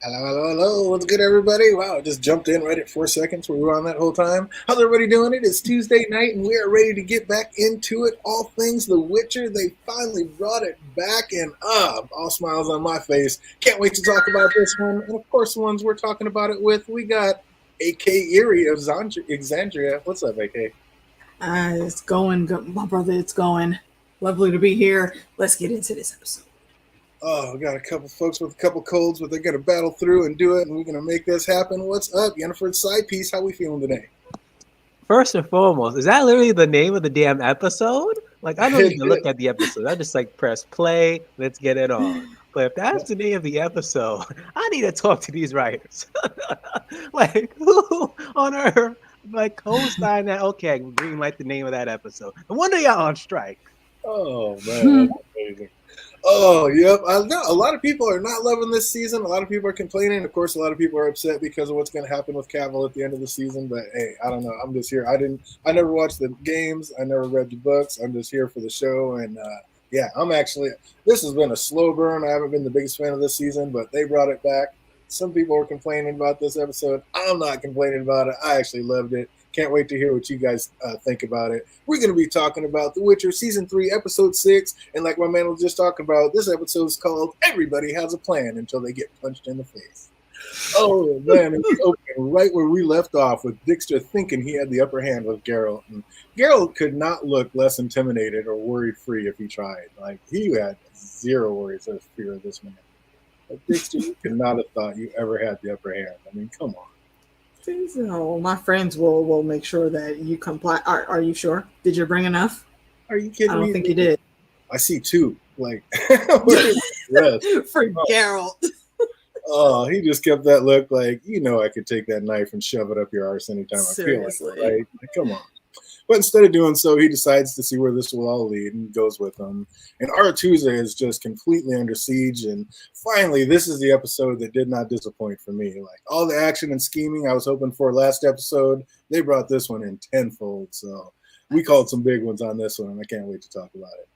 Hello. What's good, everybody? Wow, I just jumped in right at 4 seconds. We were on that whole time. How's everybody doing? It is Tuesday night, and we are ready to get back into it. All things The Witcher. They finally brought it back, and all smiles on my face. Can't wait to talk about this one. And of course, the ones we're talking about it with, we got AK Erie of Exandria. What's up, AK? It's going, my brother. It's going. Lovely to be here. Let's get into this episode. Oh, we got a couple folks with a couple colds, but they're going to battle through and do it, and we're going to make this happen. What's up, Yennefer's side piece? How we feeling today? First and foremost, is that literally the name of the damn episode? Like, I don't even look at the episode. I just press play, let's get it on. But if that's the name of the episode, I need to talk to these writers. Like, who on earth, co-sign that? Okay, green light the name of that episode. No wonder y'all on strike. Oh, man, that's amazing. Oh, yep. I know a lot of people are not loving this season. A lot of people are complaining. Of course, a lot of people are upset because of what's going to happen with Cavill at the end of the season. But hey, I don't know. I'm just here. I never watched the games. I never read the books. I'm just here for the show. And yeah, this has been a slow burn. I haven't been the biggest fan of this season, but they brought it back. Some people were complaining about this episode. I'm not complaining about it. I actually loved it. Can't wait to hear what you guys think about it. We're going to be talking about The Witcher Season 3, Episode 6. And like my man was just talking about, this episode is called Everybody Has a Plan Until They Get Punched in the Face. Oh, man. It's opening right where we left off with Dijkstra thinking he had the upper hand with Geralt. And Geralt could not look less intimidated or worry-free if he tried. Like, he had zero worries or fear of this man. Like, Dijkstra, you could not have thought you ever had the upper hand. I mean, come on. So my friends will make sure that you comply. Are you sure? Did you bring enough? Are you kidding me? I don't think you did. I see two. Like, for Geralt. Oh, he just kept that look like, I could take that knife and shove it up your arse anytime I feel like it, right? Like, come on. But instead of doing so, he decides to see where this will all lead and goes with them. And Aretuza is just completely under siege. And finally, this is the episode that did not disappoint for me. Like, all the action and scheming I was hoping for last episode, they brought this one in tenfold. So we called some big ones on this one, and I can't wait to talk about it.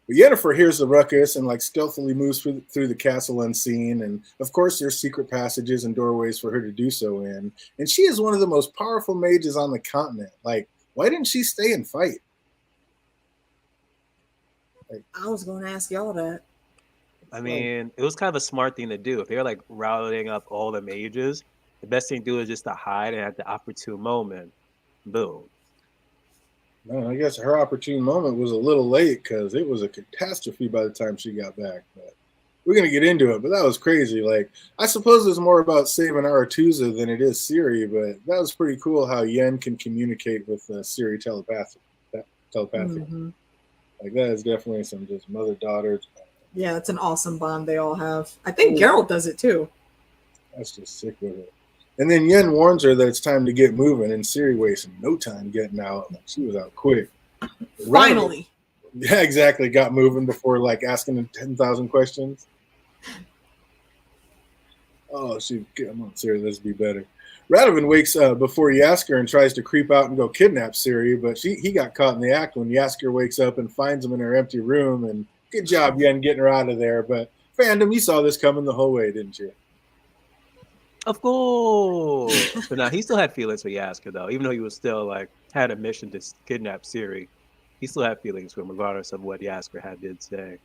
But Yennefer hears the ruckus and stealthily moves through the castle unseen. And of course, there's secret passages and doorways for her to do so in. And she is one of the most powerful mages on the continent. Like, why didn't she stay and fight? I was going to ask y'all that. I mean, it was kind of a smart thing to do. If they're routing up all the mages, the best thing to do is just to hide, and at the opportune moment, boom. No, I guess her opportune moment was a little late because it was a catastrophe by the time she got back. But we're going to get into it, but that was crazy. Like, I suppose it's more about saving Aretuza than it is Ciri, but that was pretty cool how Yen can communicate with Ciri telepathically. Mm-hmm. Like, that is definitely some just mother-daughter. Yeah, it's an awesome bond they all have. I think Geralt does it too. That's just sick with it. And then Yen warns her that it's time to get moving, and Ciri wasted no time getting out. Like, she was out quick. Finally. Yeah, exactly. Got moving before asking them 10,000 questions. Oh, come on, Ciri, this would be better. Radovan wakes before Jaskier and tries to creep out and go kidnap Ciri, but he got caught in the act when Jaskier wakes up and finds him in her empty room. And good job, Yen, getting her out of there. But fandom, you saw this coming the whole way, didn't you? Of course. But now he still had feelings for Jaskier, though, even though he was still had a mission to kidnap Ciri. He still had feelings for him, regardless of what Jaskier did say.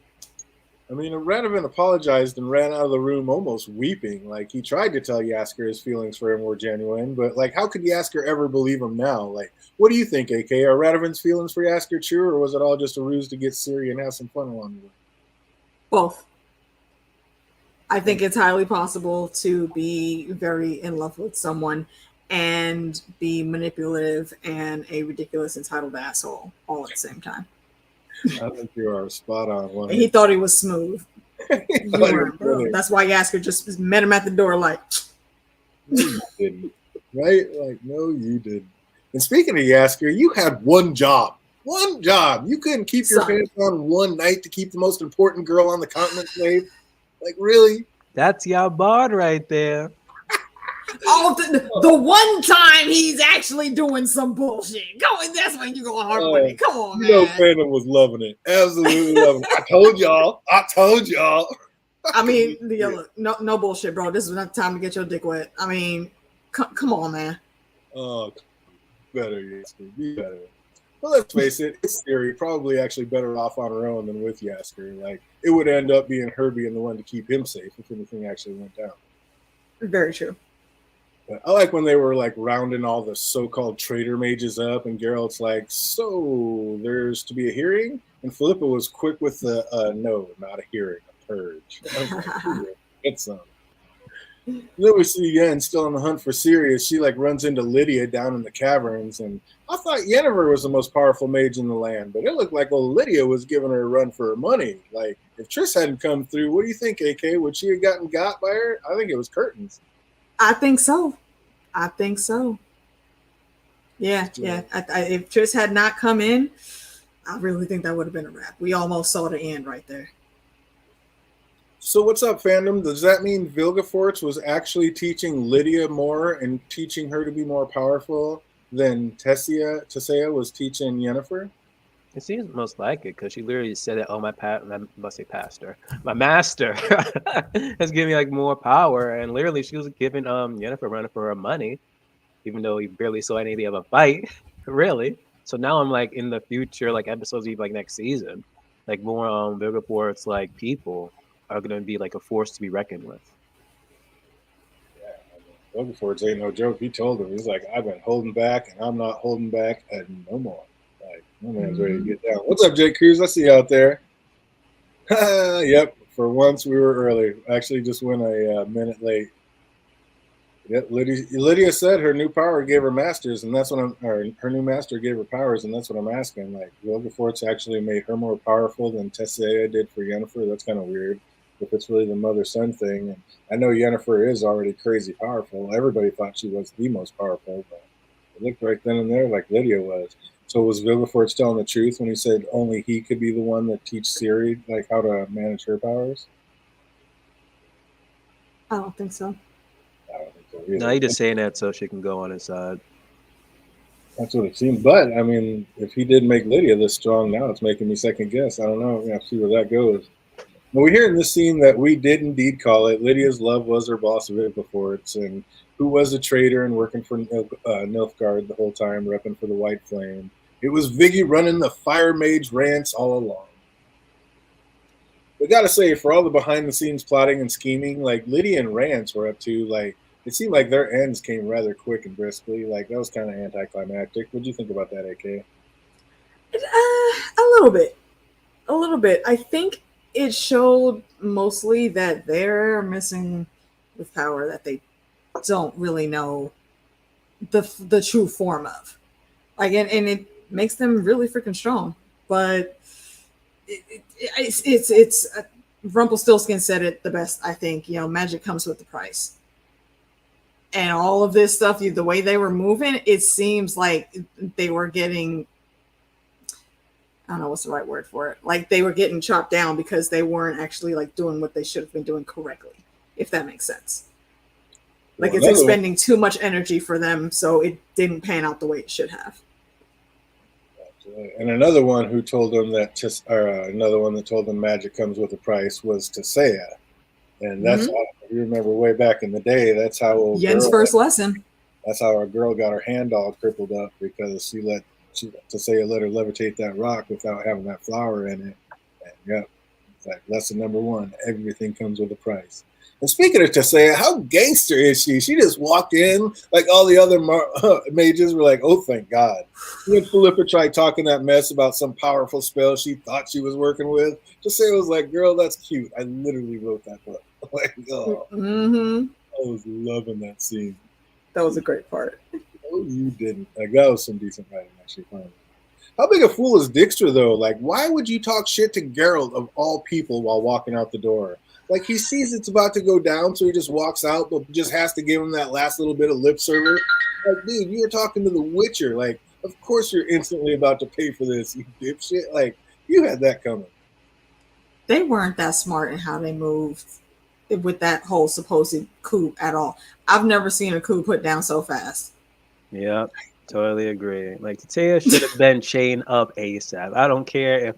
I mean, Radovan apologized and ran out of the room almost weeping. Like, he tried to tell Jaskier his feelings for him were genuine, but, how could Jaskier ever believe him now? Like, what do you think, AK? Are Radovan's feelings for Jaskier true, or was it all just a ruse to get Ciri and have some fun along the way? Both. I think it's highly possible to be very in love with someone and be manipulative and a ridiculous, entitled asshole all at the same time. I think you are spot on. And he thought he was smooth. That's why Jaskier just met him at the door like, no, you didn't. Right? No, you didn't. And speaking of Jaskier, you had one job. One job. You couldn't keep your pants on one night to keep the most important girl on the continent safe. Really? That's your bard right there. Oh, the one time he's actually doing some bullshit. That's when you go hard with it. Come on, man. Fandom was loving it. Absolutely loving it. I told y'all. I mean, look, no bullshit, bro. This is not time to get your dick wet. I mean, come on, man. Oh, better, Yasker. Be better. Well, let's face it, it's Siri probably actually better off on her own than with Yasker. Like, it would end up being her being the one to keep him safe if anything actually went down. Very true. But I like when they were like rounding all the so-called traitor mages up, and Geralt's like, "So there's to be a hearing," and Philippa was quick with the "No, not a hearing, a purge." It's Then we see Yen still on the hunt for Sirius. She like runs into Lydia down in the caverns, and I thought Yennefer was the most powerful mage in the land, but it looked like old Lydia was giving her a run for her money. Like, if Triss hadn't come through, what do you think, AK? Would she have gotten got by her? I think it was curtains. I think so. Yeah. If Triss had not come in, I really think that would have been a wrap. We almost saw the end right there. So what's up, fandom? Does that mean Vilgefortz was actually teaching Lydia more and teaching her to be more powerful than Tessia was teaching Yennefer? It seems most like it because she literally said that, "Oh, my master has given me like more power," and literally she was giving Yennefer running for her money, even though he barely saw anything of a fight, really. So now I'm like in the future, like episodes of like next season, like more Vilgefortz like people are gonna be like a force to be reckoned with. Yeah, Vilgefortz ain't no joke. He told him, he's like, "I've been holding back, and I'm not holding back and no more." Like, my man's ready to get down. What's up, Jake Cruz? I see you out there. Yep, for once we were early. Actually, just went a minute late. Yep, Lydia said her new power gave her masters, and that's what her new master gave her powers, and that's what I'm asking. Like, Vilgefortz actually made her more powerful than Tessia did for Yennefer. That's kind of weird if it's really the mother-son thing. And I know Yennefer is already crazy powerful. Everybody thought she was the most powerful, but it looked right then and there like Lydia was. So was Vilgefortz telling the truth when he said only he could be the one that teach Ciri like how to manage her powers? I don't think so. I don't think so either. No, he's just saying that so she can go on his side. That's what it seemed. But I mean, if he did make Lydia this strong, now it's making me second guess. I don't know. We have to see where that goes. But we hear in this scene that we did indeed call it. Lydia's love was her boss of Vilgefortz, and who was a traitor and working for Nilfgaard the whole time, repping for the White Flame. It was Viggy running the Fire Mage rants all along. But gotta say, for all the behind-the-scenes plotting and scheming, like Lydia and Rance were up to, like, it seemed like their ends came rather quick and briskly. Like, that was kind of anticlimactic. What do you think about that, AK? A little bit. I think it showed mostly that they're missing the power that they don't really know the true form of. Like, and it makes them really freaking strong. But it's Rumpelstiltskin said it the best, I think. You know, magic comes with the price. And all of this stuff, the way they were moving, it seems like they were getting, I don't know what's the right word for it. Like they were getting chopped down because they weren't actually like doing what they should have been doing correctly, if that makes sense. Like it's expending too much energy for them, so it didn't pan out the way it should have. And another one who told them that, another one that told them magic comes with a price was Tessia. And that's how, you remember way back in the day, that's how Yen's first lesson. That's how our girl got her hand all crippled up because Tessia let her levitate that rock without having that flower in it. And yep, it's like lesson number one: everything comes with a price. And speaking of Tessia, how gangster is she? She just walked in like all the other mages were like, "Oh, thank God." When Philippa tried talking that mess about some powerful spell she thought she was working with, Tessia was like, "Girl, that's cute. I literally wrote that book." Like, oh, I was loving that scene. That was a great part. Oh, you didn't. Like, that was some decent writing, actually. How big a fool is Dijkstra, though? Like, why would you talk shit to Geralt, of all people, while walking out the door? Like, he sees it's about to go down, so he just walks out, but just has to give him that last little bit of lip service. Like, dude, you're talking to the Witcher. Like, of course you're instantly about to pay for this, you dipshit. Like, you had that coming. They weren't that smart in how they moved with that whole supposed coup at all. I've never seen a coup put down so fast. Yeah, totally agree. Like, Tatea should have been chained up ASAP. I don't care if,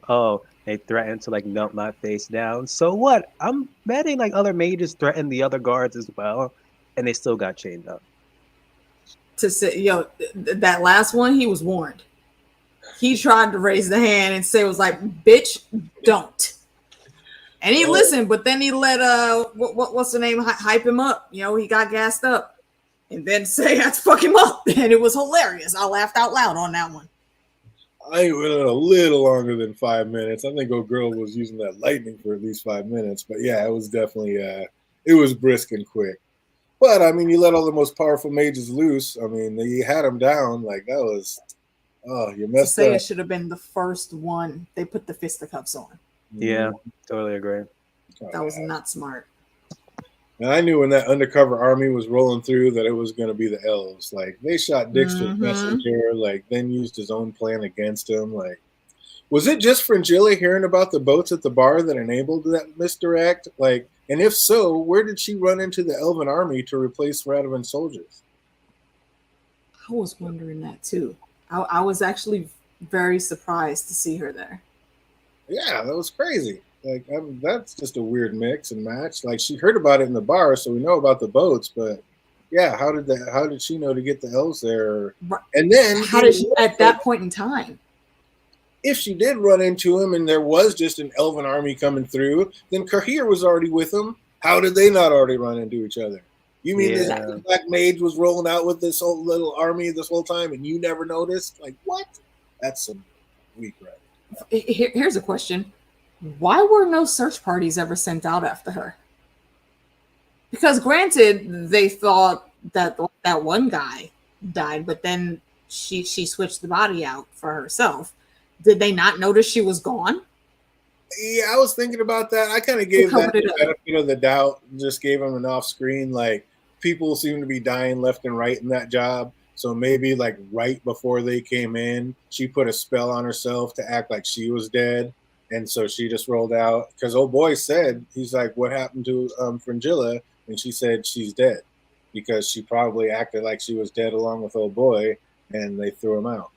They threatened to like melt my face down. So what? I'm betting like other mages threatened the other guards as well, and they still got chained up. To say, that last one, he was warned. He tried to raise the hand and say, "Was like, bitch, don't." And he listened, but then he let what's the name, hype him up. He got gassed up, and then say, "Let's fuck him up," and it was hilarious. I laughed out loud on that one. I went a little longer than 5 minutes. I think old girl was using that lightning for at least 5 minutes. But yeah, it was definitely it was brisk and quick. But I mean, you let all the most powerful mages loose. I mean, you had them down. Like that was, you messed up. It should have been the first one they put the fisticuffs on. Yeah, totally agree. That was not smart. And I knew when that undercover army was rolling through that it was going to be the elves. Like they shot Dixter's messenger, like then used his own plan against him. Like, was it just Fringilla hearing about the boats at the bar that enabled that misdirect? Like, and if so, where did she run into the elven army to replace Radovan soldiers? I was wondering that too. I was actually very surprised to see her there. Yeah, that was crazy. Like that's just a weird mix and match. Like she heard about it in the bar, so we know about the boats. But yeah, how did she know to get the elves there? And then how did she at that point in time? If she did run into him and there was just an elven army coming through, then Kahir was already with them. How did they not already run into each other? You mean this black mage was rolling out with this whole little army this whole time and you never noticed? Like what? That's some weak right. Here's a question. Why were no search parties ever sent out after her? Because granted, they thought that one guy died, but then she switched the body out for herself. Did they not notice she was gone? Yeah, I was thinking about that. I kind of gave that the benefit of the doubt, just gave them an off-screen. Like people seem to be dying left and right in that job. So maybe like right before they came in, she put a spell on herself to act like she was dead. And so she just rolled out because old boy said, he's like, what happened to Fringilla? And she said she's dead because she probably acted like she was dead along with old boy and they threw him out.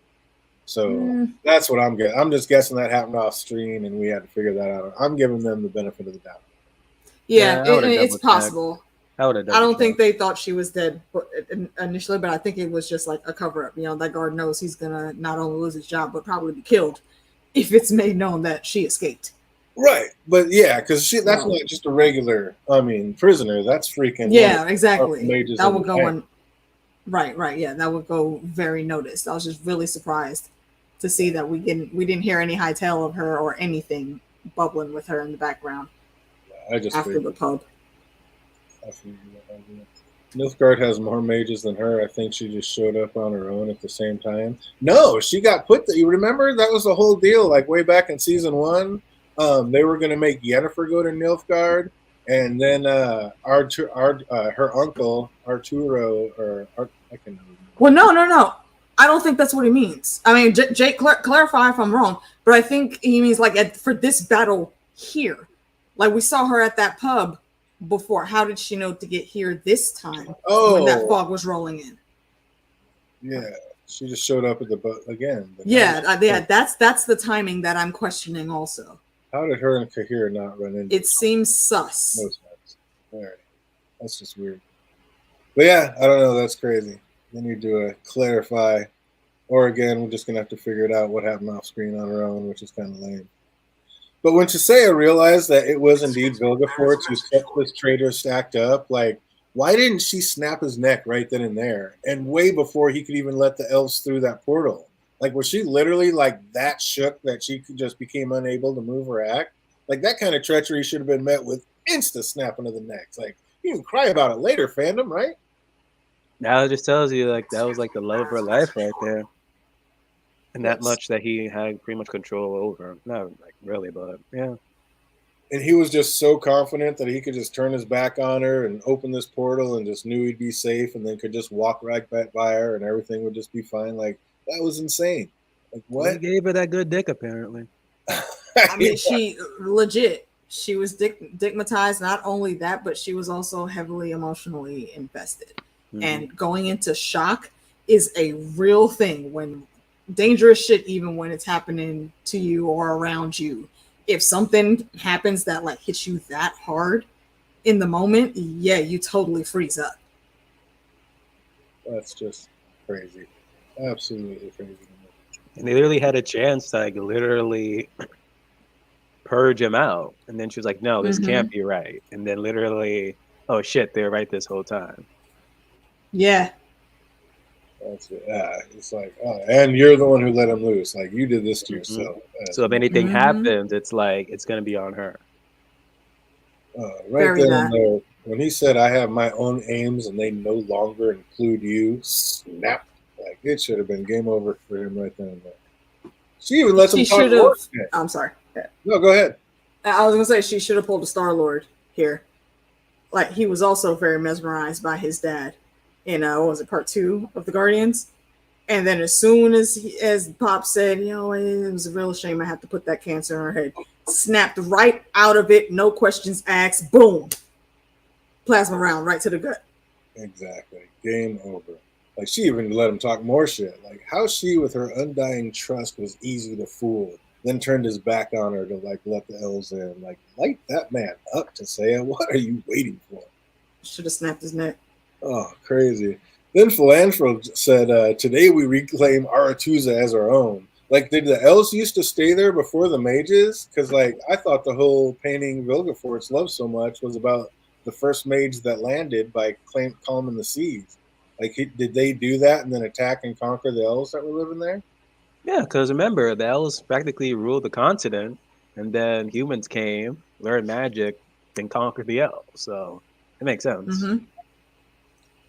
So that's what I'm getting. I'm just guessing that happened off screen and we had to figure that out. I'm giving them the benefit of the doubt. Yeah, it's possible. I don't think they thought she was dead initially, but I think it was just like a cover up. That guard knows he's going to not only lose his job, but probably be killed if it's made known that she escaped. Right. But yeah, because that's not just a regular, prisoner. That's freaking. Yeah, exactly. That would go on. Right. Yeah, that would go very noticed. I was just really surprised to see that we didn't hear any high tale of her or anything bubbling with her in the background. After the pub. Nilfgaard has more mages than her. I think she just showed up on her own at the same time. No, she got put there. You remember that was the whole deal, like way back in season 1. They were going to make Yennefer go to Nilfgaard, and then her uncle Arturo I can know. Well, no. I don't think that's what he means. I mean, Jake, clarify if I'm wrong, but I think he means like for this battle here, like we saw her at that pub before. How did she know to get here this time when that fog was rolling in? Yeah, she just showed up at the boat again. That's the timing that I'm questioning also. How did her and Kahir not run into? It seems sus. All right. That's just weird. But yeah, I don't know. That's crazy. They need to clarify. Or again, we're just going to have to figure it out what happened off screen on our own, which is kind of lame. But when Tisea realized that it was indeed Vilgefortz who kept this traitor stacked up, like, why didn't she snap his neck right then and there? And way before he could even let the elves through that portal. Like, was she literally like that shook that she just became unable to move or act? Like, that kind of treachery should have been met with instant snapping of the necks. Like, you can cry about it later, fandom, right? Now it just tells you, like, that was like the love of her life right there. And that much that he had pretty much control over. Not like really, but yeah. And he was just so confident that he could just turn his back on her and open this portal and just knew he'd be safe and then could just walk right back by her and everything would just be fine. Like, that was insane. Like, what? He gave her that good dick, apparently. I mean, she legit. She was stigmatized. Not only that, but she was also heavily emotionally invested. Mm-hmm. And going into shock is a real thing when dangerous shit, even when it's happening to you or around you, if something happens that like hits you that hard in the moment, yeah, you totally freeze up. That's just crazy. Absolutely crazy. And they literally had a chance to like literally purge him out. And then she was like, no, this can't be right. And then literally, oh shit, they were right this whole time. Yeah. That's it. Yeah, it's like, oh, and you're the one who let him loose. Like, you did this to yourself. So if anything happens, it's like, it's going to be on her. Right then and there, when he said, I have my own aims and they no longer include you, snap. Like, it should have been game over for him right then and there. She even lets him talk more. I'm sorry. No, go ahead. I was going to say, she should have pulled a Star-Lord here. Like, he was also very mesmerized by his dad in, what was it, part 2 of the Guardians? And then as soon as Pop said, you know, it was a real shame I had to put that cancer in her head, snapped right out of it, no questions asked, boom. Plasma round right to the gut. Exactly. Game over. Like, she even let him talk more shit. Like, how she, with her undying trust, was easy to fool, then turned his back on her to, like, let the elves in. Like, light that man up to say it. What are you waiting for? Should have snapped his neck. Oh, crazy. Then Philanthro said, today we reclaim Aretusa as our own. Like, did the elves used to stay there before the mages? Because, like, I thought the whole painting Vilgefortz loved so much was about the first mage that landed by calming the seas. Like, did they do that and then attack and conquer the elves that were living there? Yeah, because remember, the elves practically ruled the continent, and then humans came, learned magic, then conquered the elves. So it makes sense.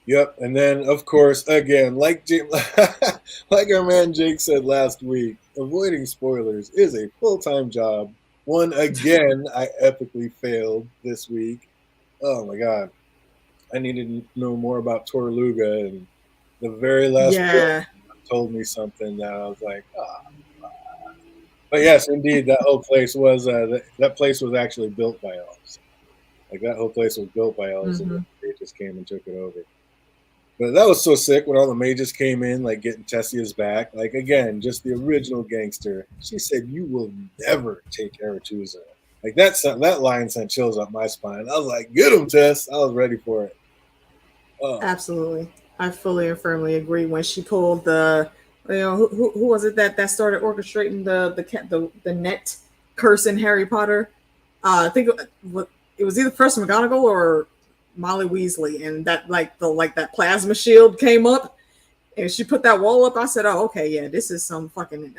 Yep, and then of course, again, like our man Jake said last week, avoiding spoilers is a full-time job. One again, I epically failed this week. Oh my god, I needed to know more about Torluga, and the very last book told me something that I was like, But yes, indeed, that whole place was that place was actually built by elves. Like, that whole place was built by elves, and they just came and took it over. But that was so sick when all the mages came in, like getting Tessia's back. Like, again, just the original gangster. She said, "You will never take Aretusa." Like, that line sent chills up my spine. I was like, "Get him, Tess!" I was ready for it. Absolutely, I fully and firmly agree. When she pulled the, you know, who was it that started orchestrating the net curse in Harry Potter? I think it was either Professor McGonagall or Molly Weasley, and that that plasma shield came up, and she put that wall up. I said, "Oh, okay, yeah, this is some fucking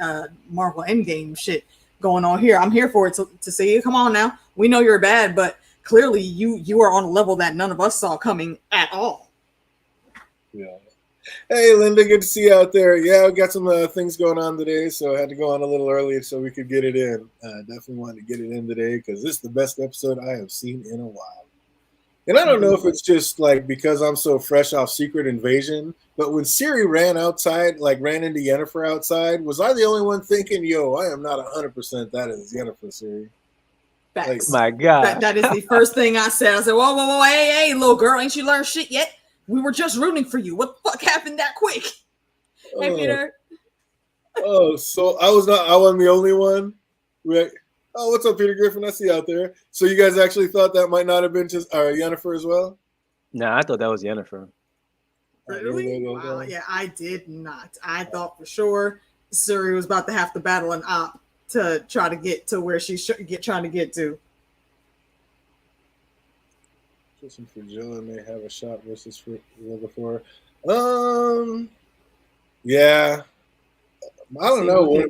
Marvel Endgame shit going on here. I'm here for it to see you. Come on now, we know you're bad, but clearly you are on a level that none of us saw coming at all." Yeah. Hey, Linda, good to see you out there. Yeah, we got some things going on today, so I had to go on a little early so we could get it in. Definitely wanted to get it in today because this is the best episode I have seen in a while. And I don't know if it's just like because I'm so fresh off Secret Invasion, but when Ciri ran into Yennefer outside, was I the only one thinking, yo, I am not 100% that is Yennefer, Ciri? Facts. My God. That is the first thing I said. I said, whoa, hey, little girl, ain't you learned shit yet? We were just rooting for you. What the fuck happened that quick? Hey, Peter. So I wasn't the only one? Right. Oh, what's up, Peter Griffin? I see you out there. So you guys actually thought that might not have been just Yennefer as well? Nah, I thought that was Yennefer. Really? Wow. Yeah, I did not. I thought for sure Ciri was about to have to battle an op to try to get to where she's trying to get to. Listen for Jill may have a shot versus before. Yeah. I don't know.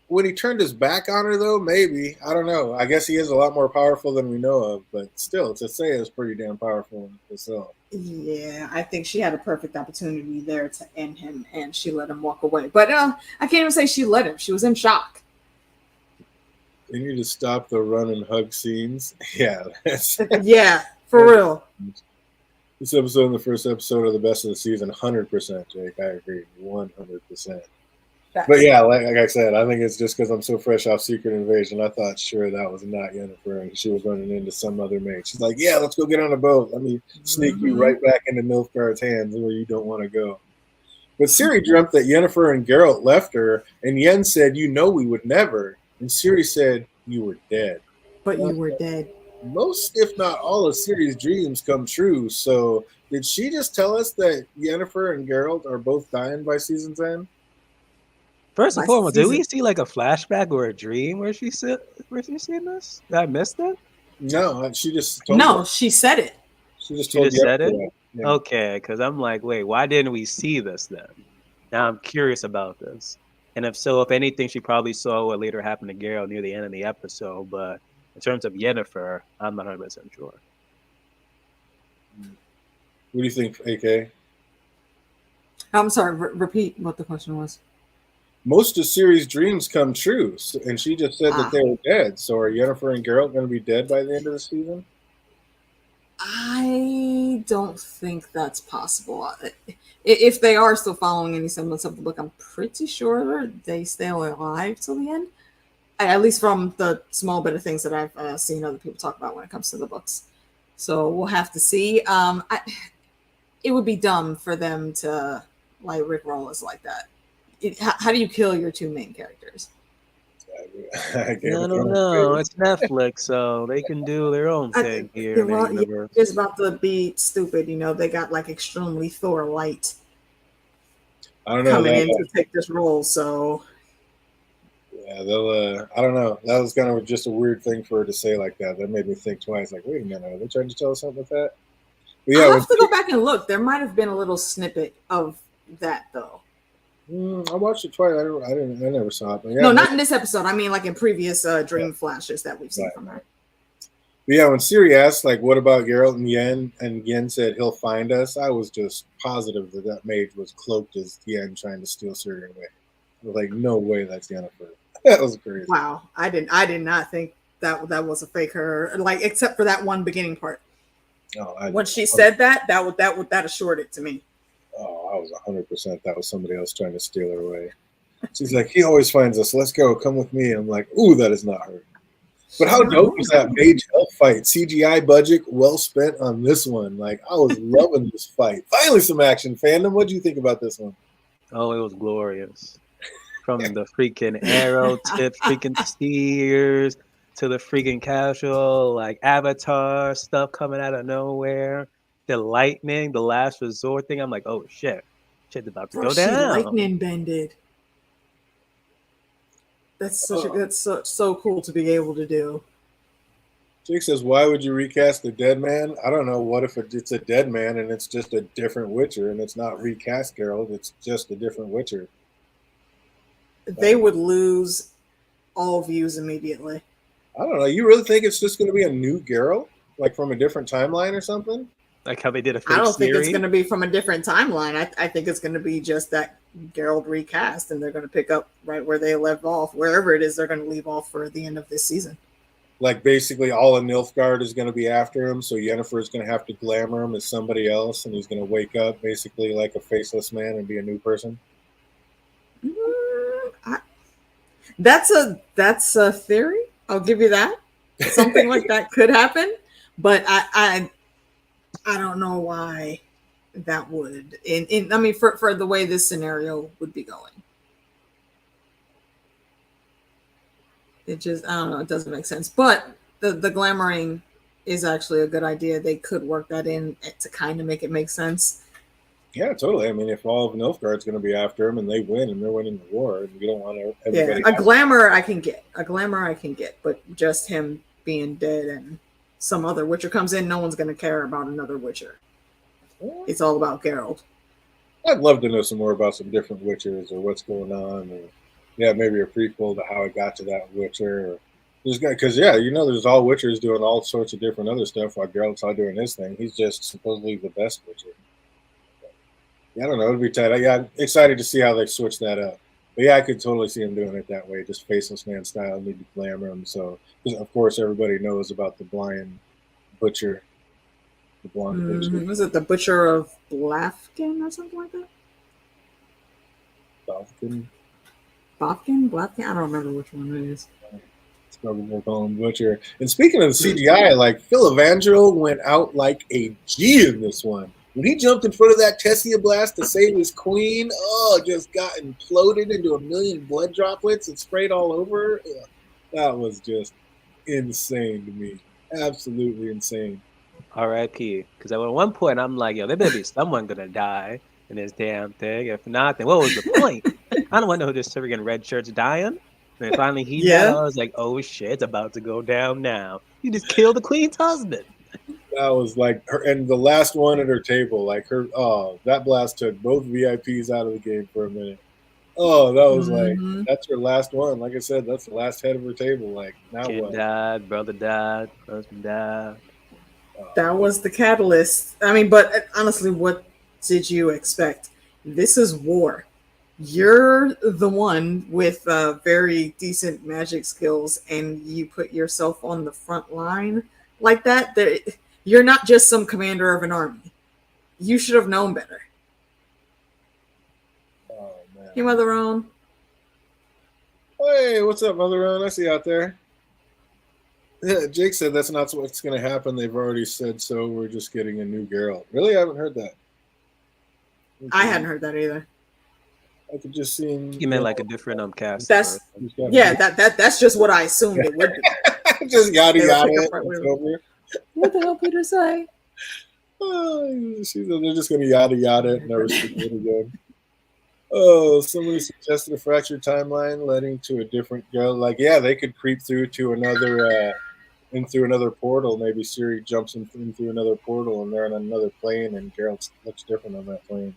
When he turned his back on her, though, maybe. I don't know. I guess he is a lot more powerful than we know of, but still, to say it's pretty damn powerful herself. Yeah, I think she had a perfect opportunity there to end him, and she let him walk away. But I can't even say she let him. She was in shock. They need to stop the run and hug scenes. Yeah. Yeah, for real. This episode and the first episode are the best of the season, 100%, Jake. I agree, 100%. But yeah, like I said, I think it's just because I'm so fresh off Secret Invasion. I thought, sure, that was not Yennefer, and she was running into some other mate. She's like, yeah, let's go get on a boat. Let me sneak you right back into Nilfgaard's hands where you don't want to go. But Ciri dreamt that Yennefer and Geralt left her, and Yen said, you know we would never. And Ciri said, you were dead. But you were dead. Most, if not all, of Ciri's dreams come true. So, did she just tell us that Yennefer and Geralt are both dying by season's end? First and By foremost, did we season. see like a flashback or a dream where she seen this? Did I miss that? No, she just told No, you. she said it. She just She told just you. said it? Yeah. Okay, because I'm like, wait, why didn't we see this then? Now I'm curious about this. And if so, if anything, she probably saw what later happened to Geralt near the end of the episode. But in terms of Yennefer, I'm not 100% sure. What do you think, AK? I'm sorry, repeat what the question was. Most of Ciri's dreams come true, and she just said that they were dead. So, are Yennefer and Geralt going to be dead by the end of the season? I don't think that's possible. If they are still following any semblance of the book, I'm pretty sure they stay alive till the end. At least from the small bit of things that I've seen other people talk about when it comes to the books. So we'll have to see. It would be dumb for them to like rickroll us like that. How do you kill your two main characters? I don't know. It's Netflix, so they can do their own thing here. Just about to be stupid, you know. They got like extremely Thor light. I don't know, coming in to take this role, so yeah, they'll. I don't know. That was kind of just a weird thing for her to say like that. That made me think twice. Like, wait a minute, are they trying to tell us something with that? But yeah, I have to go back and look. There might have been a little snippet of that though. I watched it twice. I never saw it. But yeah, no, not in this episode. I mean, like in previous dream flashes that we've seen from her. But yeah, when Ciri asked, like, what about Geralt and Yen, and Yen said he'll find us, I was just positive that mage was cloaked as Yen trying to steal Ciri away. I was like, no way, that's Yennefer. That was crazy. Wow, I did not think that was a fake her, like except for that one beginning part. Oh, when she said that assured it to me. Oh, I was 100% that was somebody else trying to steal her away. She's like, he always finds us. Let's go. Come with me. I'm like, ooh, that is not her. But how dope was that mage elf fight? CGI budget well spent on this one. Like, I was loving this fight. Finally, some action. Fandom, what do you think about this one? Oh, it was glorious. From the freaking arrow tip, freaking spears, to the freaking casual, like, avatar stuff coming out of nowhere. The lightning, the last resort thing. I'm like, oh, shit. Shit's about to go down. Lightning bended. That's so cool to be able to do. Jake says, why would you recast the dead man? I don't know. What if it's a dead man and it's just a different Witcher and it's not recast Geralt, it's just a different Witcher? They would lose all views immediately. I don't know. You really think it's just going to be a new Geralt? Like from a different timeline or something? Like how they did a fake I don't think Ciri? it's going to be from a different timeline. I think it's going to be just that Geralt recast, and they're going to pick up right where they left off, wherever it is they're going to leave off for the end of this season. Like basically all of Nilfgaard is going to be after him, so Yennefer is going to have to glamour him as somebody else, and he's going to wake up basically like a faceless man and be a new person. That's a theory. I'll give you that. Something like that could happen, but I don't know why that would. I mean, for the way this scenario would be going, it just, I don't know. It doesn't make sense. But the glamoring is actually a good idea. They could work that in to kind of make it make sense. Yeah, totally. I mean, if all of Nilfgaard's going to be after him and they win and they're winning the war, and you don't want everybody. Yeah, a glamour I can get, but just him being dead and some other Witcher comes in, no one's going to care about another Witcher. It's all about Geralt. I'd love to know some more about some different Witchers or what's going on, or maybe a prequel to how it got to that Witcher. Because there's all Witchers doing all sorts of different other stuff while Geralt's out doing his thing. He's just supposedly the best Witcher. I don't know. It'd be tight. I'm excited to see how they switch that up. But yeah, I could totally see him doing it that way, just faceless man style. Need to glamour him. So, of course, everybody knows about the blind butcher. The blonde butcher. Was it the Butcher of Blafkin or something like that? Blafkin? I don't remember which one it is. It's probably more calling Butcher. And speaking of the CGI, like Phil Evangelo went out like a G in this one. When he jumped in front of that Tessia blast to save his queen, just got imploded into a million blood droplets and sprayed all over. That was just insane to me. Absolutely insane. R.I.P. Because at one point I'm like, yo, there better be someone gonna die in this damn thing. If not, then what was the point? I don't want to know who this friggin' red shirt's dying. And then finally he died. I Yeah. was like, oh shit, it's about to go down now. You just killed the queen's husband. That was like her, and the last one at her table, like her. Oh, that blast took both VIPs out of the game for a minute. Oh, that was like Mhm. that's her last one. Like I said, that's the last head of her table. Like now Kid what? died, brother died, husband died. That was the catalyst. I mean, but honestly, what did you expect? This is war. You're the one with very decent magic skills, and you put yourself on the front line like that. You're not just some commander of an army. You should have known better. Oh man. Hey, Mother Own. Hey, what's up, Mother Own? I see you out there. Yeah, Jake said that's not what's going to happen. They've already said so. We're just getting a new girl. Really, I haven't heard that. I hadn't heard that either. I could just see. You meant like a different cast. That's that's just what I assumed it would be. just yada They would yada. pick It's up right where- over. What the hell, Peter say? Oh, she said they're just going to yada yada and never speak it again. Oh, somebody suggested a fractured timeline leading to a different girl. Like, yeah, they could creep through to another, in through another portal. Maybe Siri jumps in through another portal and they're on another plane, and Geralt looks different on that plane.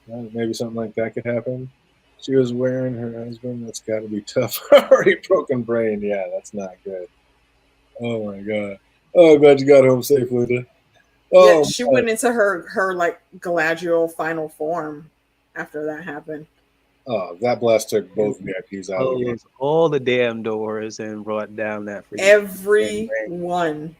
Maybe something like that could happen. She was wearing her husband. That's got to be tough. Already broken brain. Yeah, that's not good. Oh my god. Oh, glad you got home safe, Linda. Oh, Yeah, she went into her like Galadriel final form after that happened. Oh, that blast took both VIPs out of the game. Closed all the damn doors and brought down that freaking Everyone.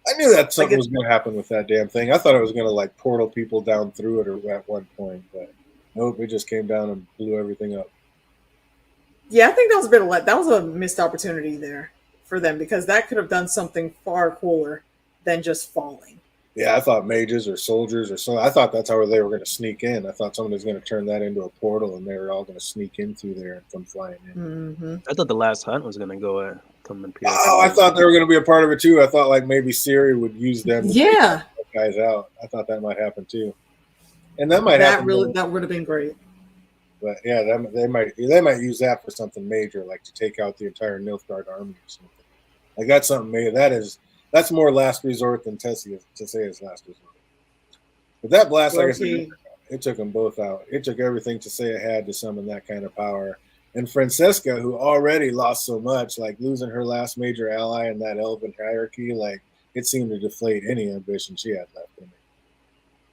I knew that something was going to happen with that damn thing. I thought it was going to like portal people down through it or at one point, but nope, it just came down and blew everything up. Yeah, I think that was that was a missed opportunity there for them, because that could have done something far cooler than just falling. Yeah, I thought mages or soldiers or so. I thought that's how they were going to sneak in. I thought somebody was going to turn that into a portal and they were all going to sneak in through there and come flying in. Mm-hmm. I thought the last hunt was going to go come and pierce. Oh, I thought they were going to be a part of it too. I thought like maybe Siri would use them to take those guys out. I thought that might happen too. And that might happen. That would have been great. But yeah, they might use that for something major, like to take out the entire Nilfgaard army or something. Like that's something major. That's more last resort than Tessea's last resort. But that blast, like I said, it took them both out. It took everything Tessea had to summon that kind of power. And Francesca, who already lost so much, like losing her last major ally in that elven hierarchy, like it seemed to deflate any ambition she had left in it.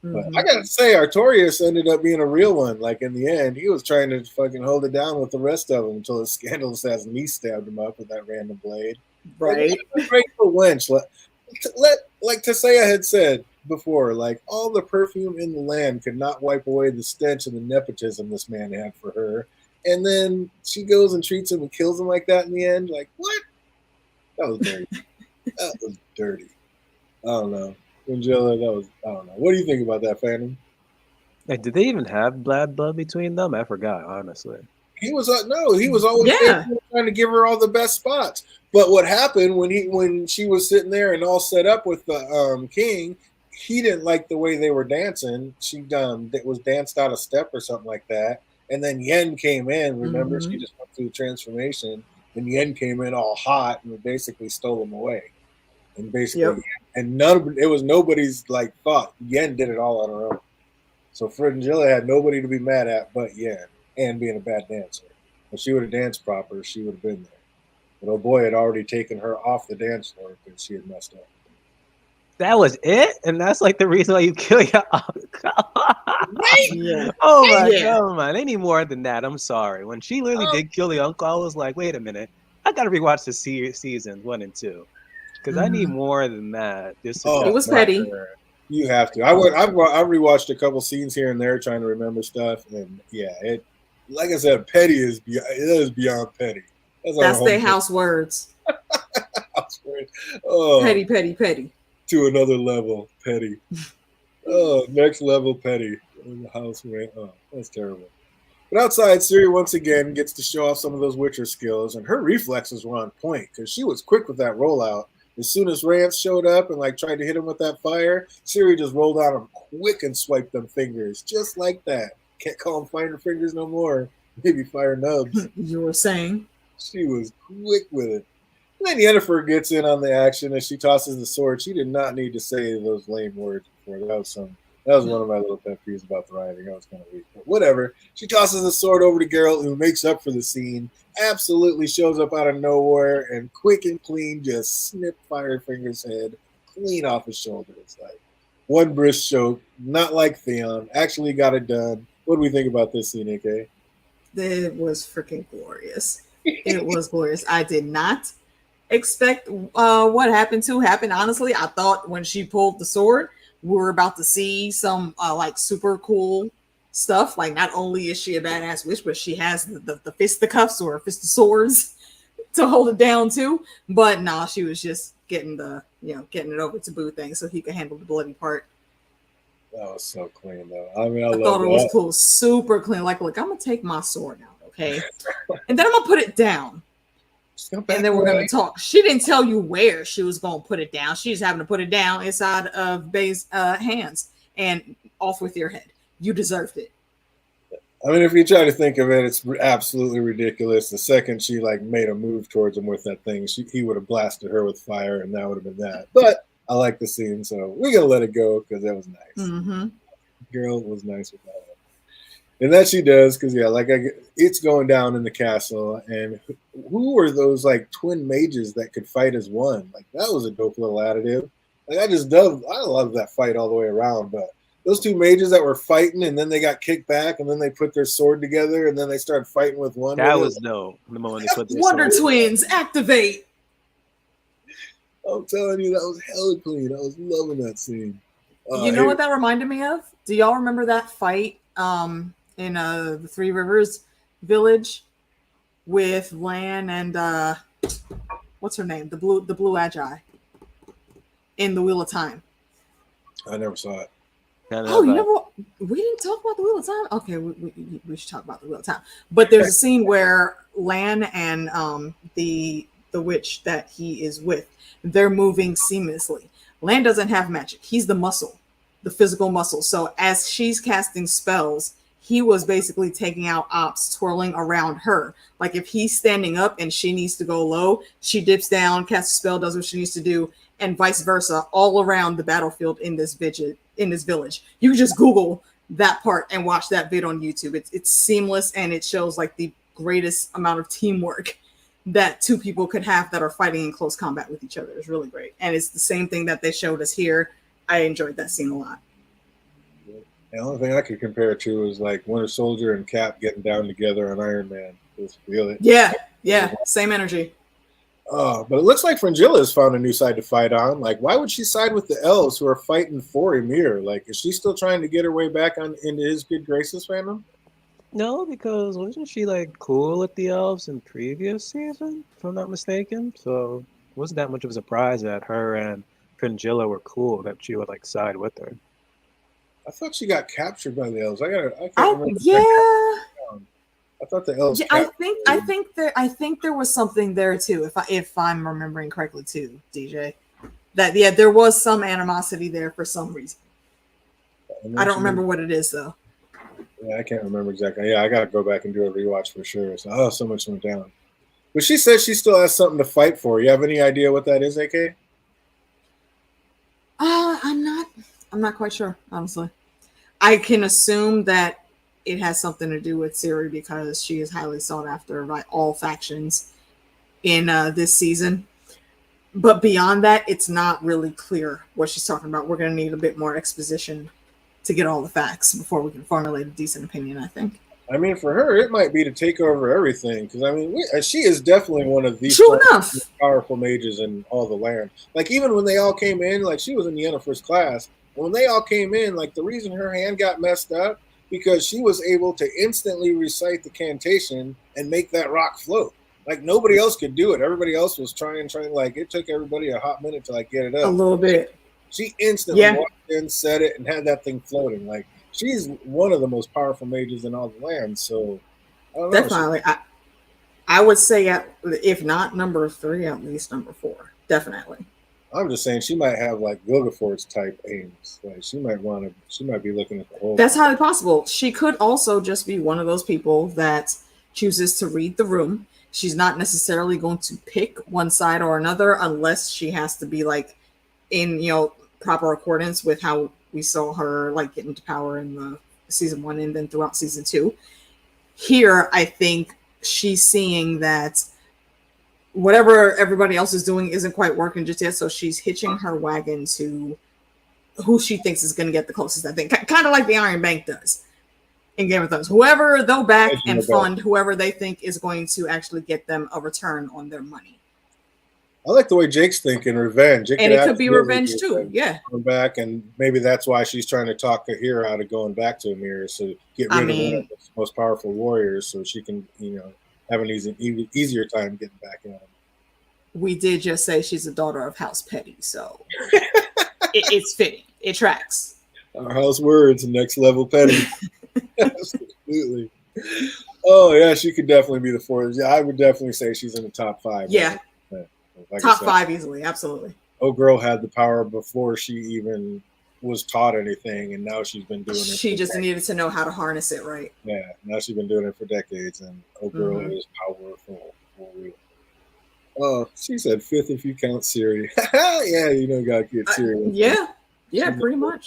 But I gotta say, Artorias ended up being a real one. Like in the end, he was trying to fucking hold it down with the rest of them until his scandalous ass niece stabbed him up with that random blade. Right. Like, grateful wench. Like Tessea had said before, like all the perfume in the land could not wipe away the stench and the nepotism this man had for her. And then she goes and treats him and kills him like that in the end. Like, what? That was dirty. That was dirty. I don't know. Angela, I don't know. What do you think about that, Phantom? Like, did they even have blood between them? I forgot, honestly. He was always trying to give her all the best spots. But what happened when she was sitting there and all set up with the king, he didn't like the way they were dancing. She it was danced out of step or something like that. And then Yen came in. Remember, she just went through the transformation. And Yen came in all hot and basically stole him away. And basically, and it was nobody's like thought. Yen did it all on her own. So Fringilla had nobody to be mad at but Yen, and being a bad dancer. If she would have danced proper, she would have been there. But oh boy had already taken her off the dance floor because she had messed up. That was it? And that's like the reason why you kill your uncle. Yeah. Oh my god, man. They need more than that. I'm sorry. When she literally did kill the uncle, I was like, wait a minute. I gotta rewatch the seasons 1 and 2. Because I need more than that. It was petty. You have to. I rewatched a couple scenes here and there trying to remember stuff, and yeah, it. Like I said, petty is beyond petty. That's their house words. Oh, petty, petty, petty. To another level, petty. Oh, next level, petty. The house went. Oh, that's terrible. But outside, Siri once again gets to show off some of those Witcher skills, and her reflexes were on point because she was quick with that rollout. As soon as Rance showed up and like tried to hit him with that fire, Siri just rolled out him quick and swiped them fingers just like that. Can't call them fire fingers no more. Maybe fire nubs. You were saying She was quick with it. And then Yennefer gets in on the action as she tosses the sword. She did not need to say those lame words before. That was one of my little pet peeves about the writing. I was kind of weak, but whatever. She tosses the sword over to Geralt, who makes up for the scene. Absolutely shows up out of nowhere and quick and clean just snip Firefinger's head clean off his shoulders. Like one brisk stroke, not like Theon. Actually got it done. What do we think about this scene, AK? it was freaking glorious. It was glorious. I did not expect what happened to happen. Honestly, I thought when she pulled the sword, we were about to see some like super cool stuff. Like not only is she a badass witch, but she has the fisticuffs or fist of swords to hold it down too. But nah, she was just getting getting it over to Boo thing so he could handle the bloody part. That was so clean though. I mean, I thought it love was that. cool, super clean. Like, look, I'm gonna take my sword out, okay, and then I'm gonna put it down. And then we're going to talk. She didn't tell you where she was going to put it down. She's having to put it down inside of Bay's hands and off with your head. You deserved it. I mean, if you try to think of it, it's absolutely ridiculous. The second she like made a move towards him with that thing, he would have blasted her with fire, and that would have been that. But I like the scene, so we're gonna let it go because that was nice. Mm-hmm. Girl was nice with that. And that she does, because it's going down in the castle, and who were those like twin mages that could fight as one? Like that was a dope little additive. Like I love that fight all the way around. But those two mages that were fighting, and then they got kicked back, and then they put their sword together, and then they started fighting with one. That was dope. The moment they put their Wonder sword Twins, activate! I'm telling you, that was hella clean. I was loving that scene. You know what that reminded me of? Do y'all remember that fight? In the Three Rivers village with Lan and what's her name? The blue Agi in the Wheel of Time. I never saw it. We didn't talk about the Wheel of Time? Okay, we should talk about the Wheel of Time. But there's a scene where Lan and the witch that he is with, they're moving seamlessly. Lan doesn't have magic. He's the muscle, the physical muscle. So as she's casting spells, he was basically taking out ops twirling around her. Like if he's standing up and she needs to go low, she dips down, casts a spell, does what she needs to do, and vice versa, all around the battlefield in this village. You can just Google that part and watch that vid on YouTube. It's seamless, and it shows like the greatest amount of teamwork that two people could have that are fighting in close combat with each other. It's really great. And it's the same thing that they showed us here. I enjoyed that scene a lot. The only thing I could compare it to is like Winter Soldier and Cap getting down together on Iron Man. Just feel it. Yeah, same energy. But it looks like Fringilla has found a new side to fight on. Like, why would she side with the elves who are fighting for Ymir? Like, is she still trying to get her way back into his good graces, fandom? No, because wasn't she like cool with the elves in previous season, if I'm not mistaken? So it wasn't that much of a surprise that her and Fringilla were cool, that she would like side with her. I thought she got captured by the elves. I can't remember. Yeah. I thought the elves. Yeah, I think there was something there too, if I'm remembering correctly too, DJ. That there was some animosity there for some reason. I don't remember what it is though. Yeah, I can't remember exactly. Yeah, I gotta go back and do a rewatch for sure. So much went down. But she says she still has something to fight for. You have any idea what that is, AK? I'm not quite sure, honestly. I can assume that it has something to do with Ciri because she is highly sought after by all factions in this season. But beyond that, it's not really clear what she's talking about. We're going to need a bit more exposition to get all the facts before we can formulate a decent opinion, I think. I mean, for her, it might be to take over everything. Because, I mean, she is definitely one of the most powerful mages in all the land. Like, even when they all came in, like, she was in Yennefer's class. When they all came in, like, the reason her hand got messed up, because she was able to instantly recite the cantation and make that rock float. Like, nobody else could do it. Everybody else was trying. Like, it took everybody a hot minute to, like, get it up. A little bit. She instantly walked in, said it, and had that thing floating. Like, she's one of the most powerful mages in all the land. So I don't know. Definitely. I would say, if not number 3, at least number 4. Definitely. I'm just saying she might have like Vilgefortz type aims. Like she might be looking at the whole. That's highly possible. She could also just be one of those people that chooses to read the room. She's not necessarily going to pick one side or another unless she has to be like in, proper accordance with how we saw her like get into power in the season 1 and then throughout season 2. Here, I think she's seeing that whatever everybody else is doing isn't quite working just yet, so she's hitching her wagon to who she thinks is going to get the closest. I think kind of like the Iron Bank does in Game of Thrones. Whoever they'll back and fund, whoever they think is going to actually get them a return on their money. I like the way Jake's thinking revenge. And it could be revenge too. Yeah. Come back, and maybe that's why she's trying to talk Kahir out of going back to Amir, so get rid of one of the most powerful warriors, so she can, have an easier time getting back at him. We did just say she's a daughter of House Petty, so it's fitting. It tracks. Our house words, next level Petty. Absolutely. Oh yeah, she could definitely be the 4th. Yeah, I would definitely say she's in the top 5. Yeah. Like top 5 easily, absolutely. Oh, girl had the power before she even was taught anything, and now she's been doing it. She just needed to know how to harness it right. Yeah, now she's been doing it for decades, and oh, girl is powerful for real. Oh, she said 5th if you count Siri. Yeah, gotta get Siri. Yeah, pretty much.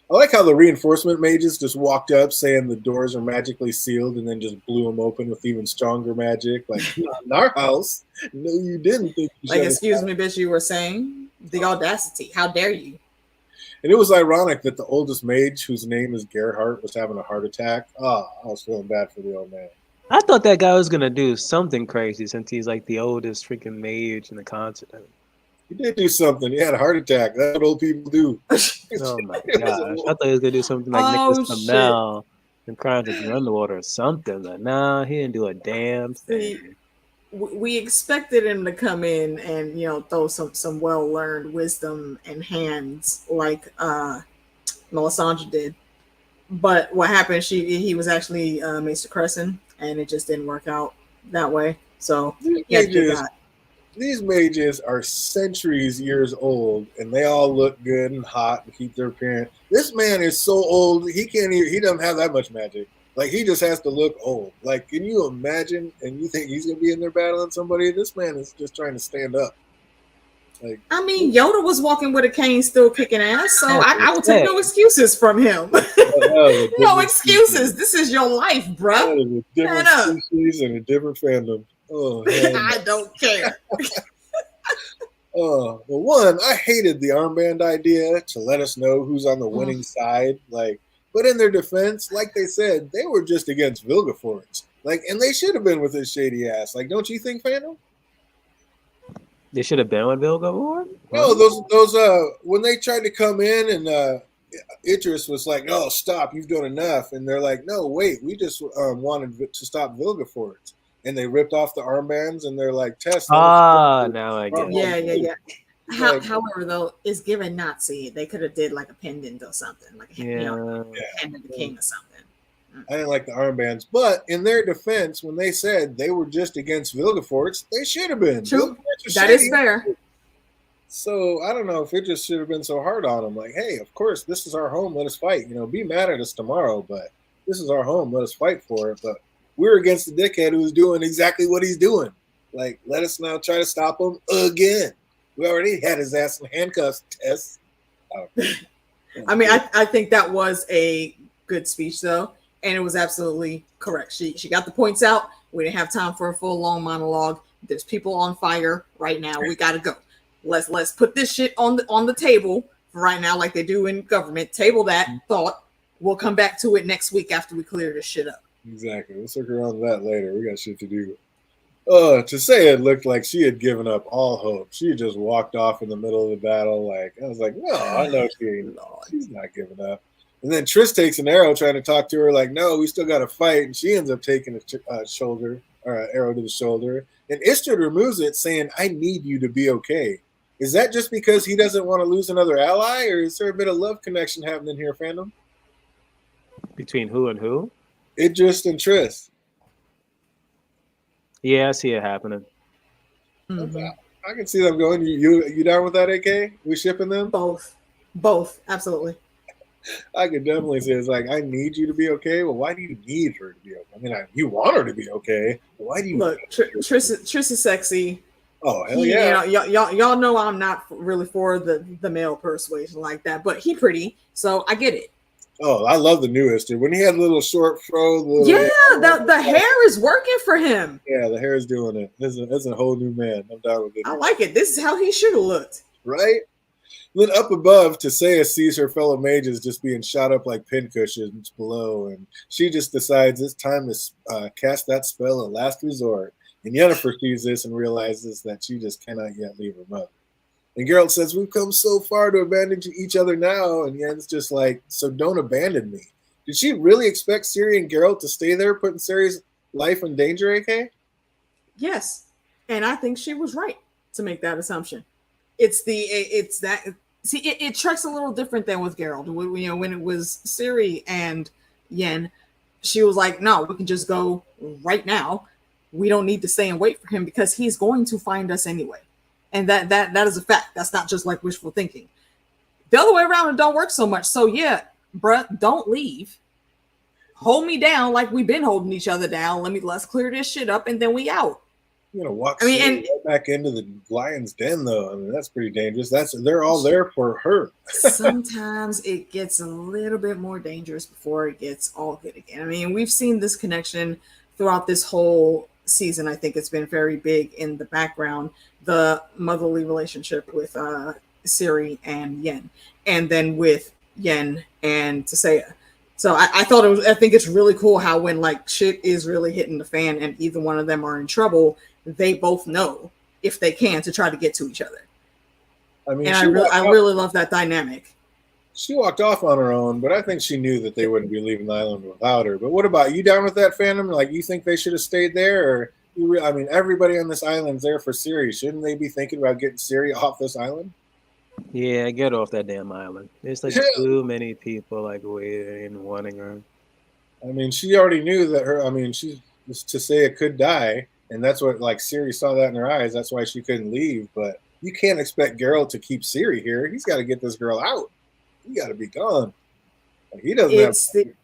I like how the reinforcement mages just walked up saying the doors are magically sealed and then just blew them open with even stronger magic. Like, not in our house. No, you didn't think you like, excuse me, bitch, you were saying? The audacity. How dare you? And it was ironic that the oldest mage, whose name is Gerhardt, was having a heart attack. Oh, I was feeling bad for the old man. I thought that guy was going to do something crazy since he's like the oldest freaking mage in the continent. He did do something. He had a heart attack. That's what old people do. Oh my gosh. I thought he was going to do something like Nicholas Flamel and crying to the underwater or something. But no, he didn't do a damn thing. We expected him to come in and, throw some well-learned wisdom and hands like Melisandre did. But what happened, he was actually Maester Crescent, and it just didn't work out that way. So these mages are years old, and they all look good and hot and keep their appearance. This man is so old, he doesn't have that much magic. Like, he just has to look old. Like, can you imagine? And you think he's going to be in there battling somebody? This man is just trying to stand up. Like, I mean, Yoda was walking with a cane still kicking ass, so I will take no excuses from him. No excuses. This is your life, bro. A different species and a different fandom. Oh, I don't care. Well, one, I hated the armband idea to let us know who's on the winning side. Like, but in their defense, like they said, they were just against Vilgefortz. Like, and they should have been with his shady ass. Like, don't you think, Fandom? They should have been with Vilgefortz? No, those when they tried to come in and Idris was like, "No, stop! You've done enough." And they're like, "No, wait, we just wanted to stop Vilgefortz." And they ripped off the armbands, and they're like, "Tess." Now I get it. Yeah. However, though, it's given Nazi. They could have did like a pendant or something, like hand of the king or something. I didn't like the armbands, but in their defense, when they said they were just against Vilgefortz, they should have been. True. That is fair. So I don't know if it just should have been so hard on them. Like, hey, of course, this is our home. Let us fight. Be mad at us tomorrow, but this is our home. Let us fight for it. But we're against the dickhead who's doing exactly what he's doing. Like, let us now try to stop him again. We already had his ass in handcuffs. Tess. I mean, I think that was a good speech, though. And it was absolutely correct. She got the points out. We didn't have time for a full long monologue. There's people on fire right now. We gotta go. Let's put this shit on the table for right now, like they do in government. Table that thought. We'll come back to it next week after we clear this shit up. Exactly. We'll circle around to that later. We got shit to do. To say it looked like she had given up all hope. She just walked off in the middle of the battle. Like, I was like, no, I know she's not giving up. And then Triss takes an arrow trying to talk to her, like, no, we still got to fight. And she ends up taking a shoulder or an arrow to the shoulder. And Istrid removes it, saying, I need you to be okay. Is that just because he doesn't want to lose another ally, or is there a bit of love connection happening here, Fandom? Between who and who? Idris and Triss. Yeah, I see it happening. Mhm. I can see them going. You down with that, AK? We shipping them? Both, absolutely. I could definitely say it's like, I need you to be okay. Well, why do you need her to be okay? I mean, you want her to be okay. But why do you? Look, Triss is sexy. Oh, hell yeah! Y'all know I'm not really for the male persuasion like that, but he pretty, so I get it. Oh, I love the newest dude. When he had a little short fro. The hair is working for him. Yeah, the hair is doing it. This is a whole new man. I'm down with it. I like it. This is how he should have looked. Right? Then up above, Tisea sees her fellow mages just being shot up like pincushions below, and she just decides it's time to cast that spell of last resort. And Yennefer sees this and realizes that she just cannot yet leave her mother. And Geralt says, we've come so far to abandon each other now. And Yen's just like, so don't abandon me. Did she really expect Ciri and Geralt to stay there, putting Ciri's life in danger, AK? Yes. And I think she was right to make that assumption. It tracks a little different than with Geralt. When it was Ciri and Yen, she was like, no, we can just go right now. We don't need to stay and wait for him because he's going to find us anyway. And that is a fact. That's not just like wishful thinking. The other way around, it don't work so much. So yeah, bruh, don't leave. Hold me down like we've been holding each other down. Let's clear this shit up and then we out. You're gonna walk right back into the lion's den, though. I mean, that's pretty dangerous. They're all there for her. Sometimes it gets a little bit more dangerous before it gets all good again. I mean, we've seen this connection throughout this whole season. I think it's been very big in the background. The motherly relationship with Ciri and Yen, and then with Yen and Tisea. So I think it's really cool how when like shit is really hitting the fan and either one of them are in trouble, they both know if they can to try to get to each other. I mean, and I really love that dynamic. She walked off on her own, but I think she knew that they wouldn't be leaving the island without her. But what about you? Down with that fandom? Like, you think they should have stayed there, or I mean, everybody on this island's there for Ciri. Shouldn't they be thinking about getting Ciri off this island? Yeah, get off that damn island. There's like too many people like waiting and wanting her. I mean, she already knew that Tisea could die, and that's what like Ciri saw that in her eyes. That's why she couldn't leave. But you can't expect Geralt to keep Ciri here. He's got to get this girl out. He got to be gone. Like, he doesn't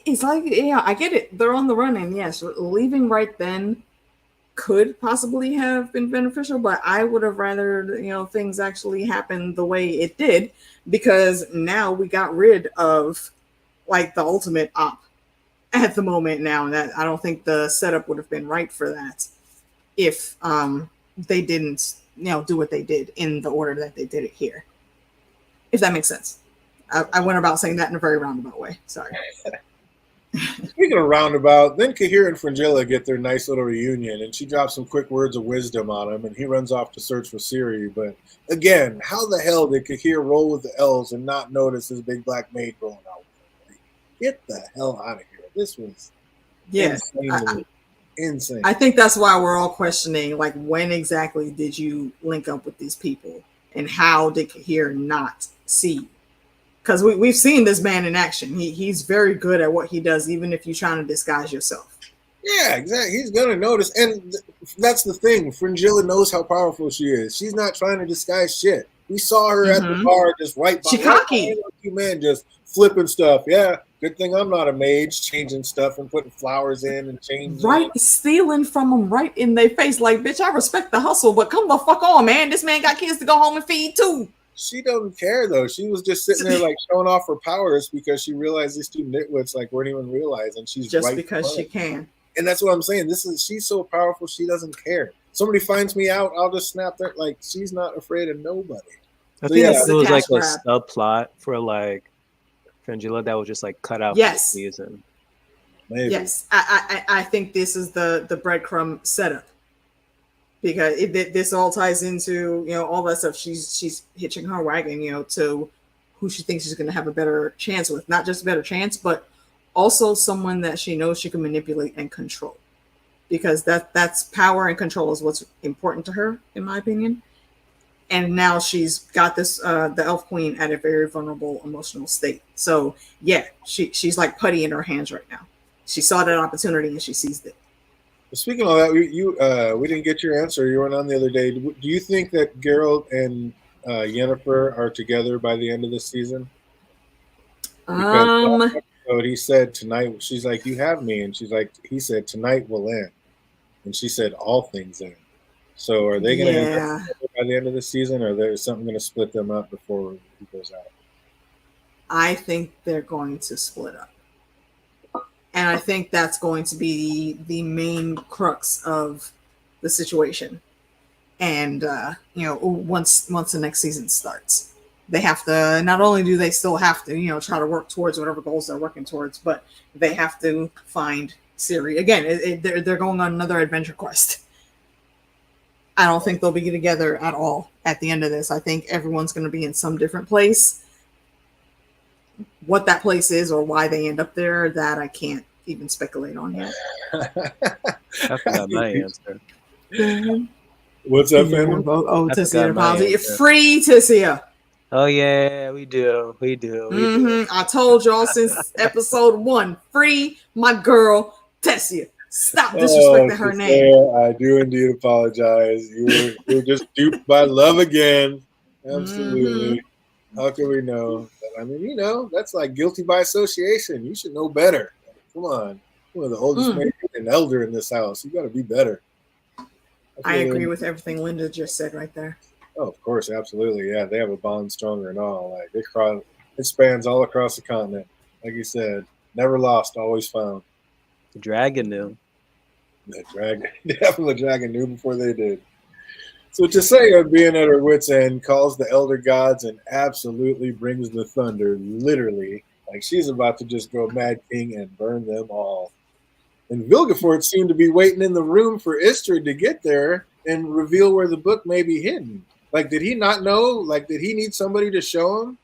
It's like, yeah, I get it. They're on the run, and yes, leaving right then could possibly have been beneficial, but I would have rather, things actually happen the way it did, because now we got rid of like the ultimate op at the moment now, and that I don't think the setup would have been right for that if they didn't, do what they did in the order that they did it here. If that makes sense. I went about saying that in a very roundabout way. Sorry. Speaking of roundabout, then Cahir and Fringilla get their nice little reunion, and she drops some quick words of wisdom on him, and he runs off to search for Ciri. But again, how the hell did Cahir roll with the elves and not notice his big black maid rolling out? Like, get the hell out of here. This was insane. I think that's why we're all questioning, like, when exactly did you link up with these people, and how did Cahir not see you? Because we've seen this man in action. He's very good at what he does, even if you're trying to disguise yourself. Yeah, exactly. He's going to notice. And that's the thing. Fringilla knows how powerful she is. She's not trying to disguise shit. We saw her at the bar just right behind. She cocky. Man, just flipping stuff. Yeah, good thing I'm not a mage, changing stuff and putting flowers in and changing. Right, stealing from them right in their face. Like, bitch, I respect the hustle, but come the fuck on, man. This man got kids to go home and feed too. She doesn't care, though. She was just sitting there, like, showing off her powers because she realized these two nitwits, like, weren't even realizing she's just right because she can. And that's what I'm saying. She's so powerful, she doesn't care. Somebody finds me out, I'll just snap there. Like, she's not afraid of nobody. I think it was like a subplot for, like, Fringilla that was just, like, cut out for the season. Maybe. Yes, I think this is the breadcrumb setup. Because this all ties into, all that stuff. She's hitching her wagon, to who she thinks she's going to have a better chance with. Not just a better chance, but also someone that she knows she can manipulate and control. Because that's power and control is what's important to her, in my opinion. and now she's got this the Elf Queen at a very vulnerable emotional state. So yeah, she's like putty in her hands right now. She saw that opportunity and she seized it. Speaking of that, we didn't get your answer. You weren't on the other day. Do you think that Geralt and Yennefer are together by the end of this season? Because last episode he said tonight. She's like, "You have me," and she's like, "He said tonight will end," and she said, "All things end." So are they going to end up together by the end of the season, or there's something going to split them up before he goes out? I think they're going to split up. And I think that's going to be the main crux of the situation. And once the next season starts, they have to. Not only do they still have to, try to work towards whatever goals they're working towards, but they have to find Ciri again. They're going on another adventure quest. I don't think they'll be together at all at the end of this. I think everyone's going to be in some different place. What that place is or why they end up there, that I can't even speculate on yet. That's not my answer. What's up, Fandom? Oh, Tessia apology. Free Tessia. Oh yeah, we do. We do. I told y'all since episode 1. Free my girl Tessia. Stop disrespecting her name. I do indeed apologize. You were just duped by love again. Absolutely. How can we know? I mean, that's like guilty by association. You should know better. Come on. One of the oldest men and elder in this house. You got to be better. I agree with everything Linda just said right there. Oh, of course. Absolutely. Yeah, they have a bond stronger and all. Like it spans all across the continent. Like you said, never lost, always found. The dragon knew. Definitely the dragon knew before they did. So Tissaia, being at her wit's end, calls the elder gods and absolutely brings the thunder, literally. Like she's about to just go Mad King and burn them all. And Vilgefort seemed to be waiting in the room for Istrid to get there and reveal where the book may be hidden. Like, did he not know? Like, did he need somebody to show him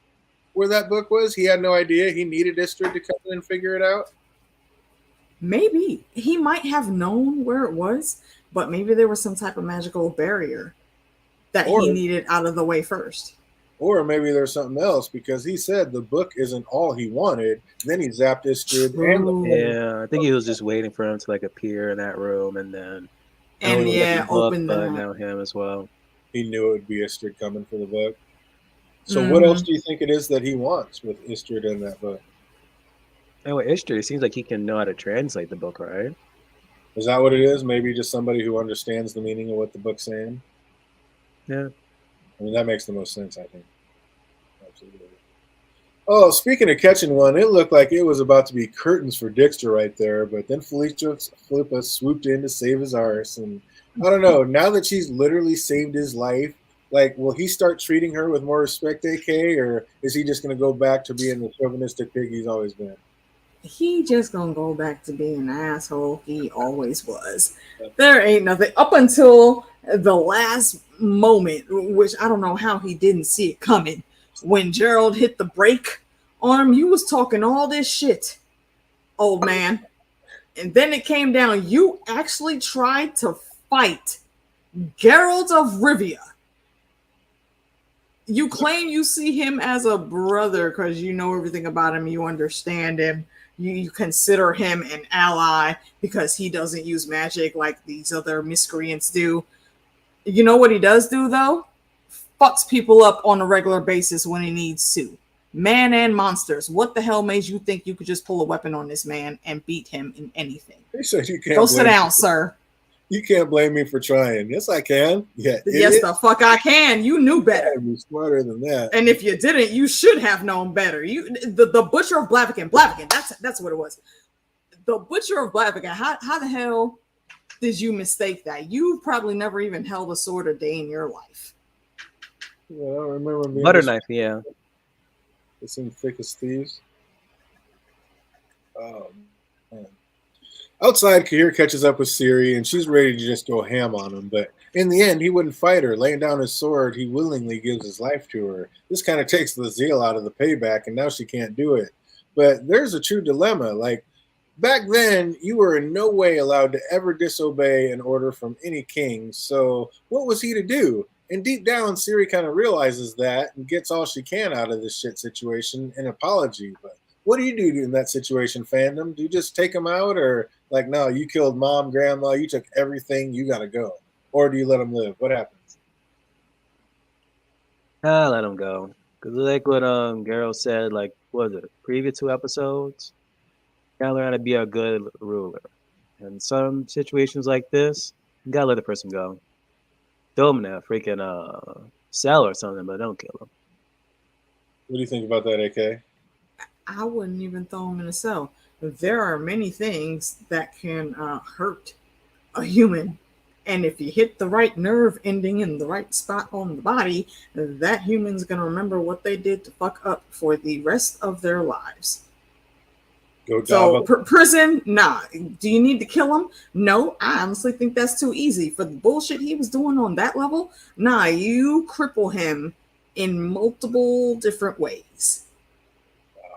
where that book was? He had no idea. He needed Istrid to come in and figure it out. Maybe he might have known where it was, but maybe there was some type of magical barrier that he needed out of the way first. Or maybe there's something else, because he said the book isn't all he wanted. Then he zapped Istrid. Yeah, I think he was just waiting for him to like appear in that room and then open the now him as well. He knew it would be Istrid coming for the book. So what else do you think it is that he wants with Istrid in that book? And with Istrid, it seems like he can know how to translate the book, right? Is that what it is? Maybe just somebody who understands the meaning of what the book's saying? Yeah. I mean, that makes the most sense, I think. Absolutely. Oh, speaking of catching one, it looked like it was about to be curtains for Dixter right there, but then Philippa swooped in to save his arse. And I don't know, now that she's literally saved his life, like, will he start treating her with more respect, AK, or is he just going to go back to being the chauvinistic pig he's always been? He just gonna go back to being an asshole he always was. There ain't nothing up until the last moment, which I don't know how he didn't see it coming. When Gerald hit the brake on him, you was talking all this shit, old man. And then it came down. You actually tried to fight Geralt of Rivia. You claim you see him as a brother because you know everything about him. You understand him. You consider him an ally because he doesn't use magic like these other miscreants do. You know what he does do, though? Fucks people up on a regular basis when he needs to. Man and monsters. What the hell made you think you could just pull a weapon on this man and beat him in anything? He said you can't. Go sit down, sir. You can't blame me for trying. Yes, I can. Yeah. Yes, the fuck I can. You knew better. You're smarter than that. And if you didn't, you should have known better. The Butcher of Blaviken. That's what it was. The Butcher of Blaviken. How the hell did you mistake that? You probably never even held a sword a day in your life. Yeah, I don't remember me. Butter knife, yeah. They seem thick as thieves. Man. Outside, Kahir catches up with Ciri, and she's ready to just go ham on him. But in the end, he wouldn't fight her. Laying down his sword, he willingly gives his life to her. This kind of takes the zeal out of the payback, and now she can't do it. But there's a true dilemma. Like, back then, you were in no way allowed to ever disobey an order from any king. So what was he to do? And deep down, Siri kind of realizes that and gets all she can out of this shit situation, an apology. But what do you do in that situation, fandom? Do you just take them out, or like, no, you killed mom, grandma, you took everything, you got to go? Or do you let them live? What happens? I let him go. Because like what Geralt said, like, what was it, previous 2 episodes? Gotta learn how to be a good ruler. In some situations like this, you gotta let the person go. Throw him in a freaking cell or something, but don't kill him. What do you think about that, AK? I wouldn't even throw him in a cell. There are many things that can hurt a human. And if you hit the right nerve ending in the right spot on the body, that human's going to remember what they did to fuck up for the rest of their lives. Go So Java. prison, nah. Do you need to kill him? No, I honestly think that's too easy. For the bullshit he was doing on that level, nah, you cripple him in multiple different ways.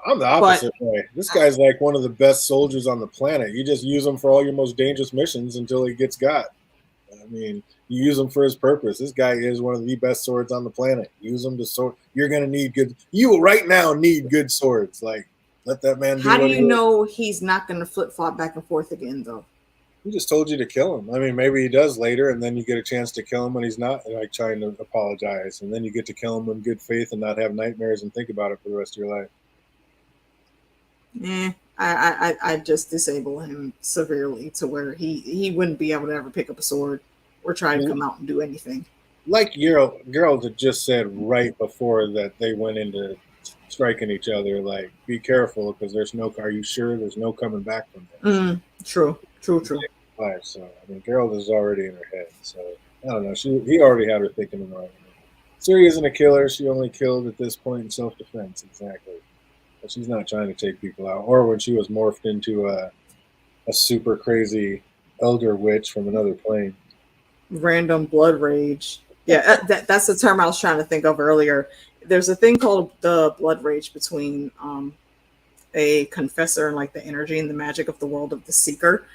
I'm the opposite way. This guy's like one of the best soldiers on the planet. You just use him for all your most dangerous missions until he gets got. I mean, you use him for his purpose. This guy is one of the best swords on the planet. Use him to sword. You're gonna need good. You will right now need good swords. Like, let that man do. How do you know he's not going to flip flop back and forth again, though? He just told you to kill him. I mean, maybe he does later, and then you get a chance to kill him when he's not like trying to apologize, and then you get to kill him in good faith and not have nightmares and think about it for the rest of your life. I just disable him severely to where he wouldn't be able to ever pick up a sword or try to come out and do anything. Like Geralt had just said right before that they went into striking each other, like, be careful because there's no. Are you sure there's no coming back from this? True. So I mean, Geralt is already in her head. So I don't know. He already had her thinking in the right. Ciri isn't a killer. She only killed at this point in self-defense. Exactly. But she's not trying to take people out. Or when she was morphed into a super crazy elder witch from another plane. Random blood rage. Yeah, that's the term I was trying to think of earlier. There's a thing called the blood rage between a confessor and like the energy and the magic of the world of the seeker.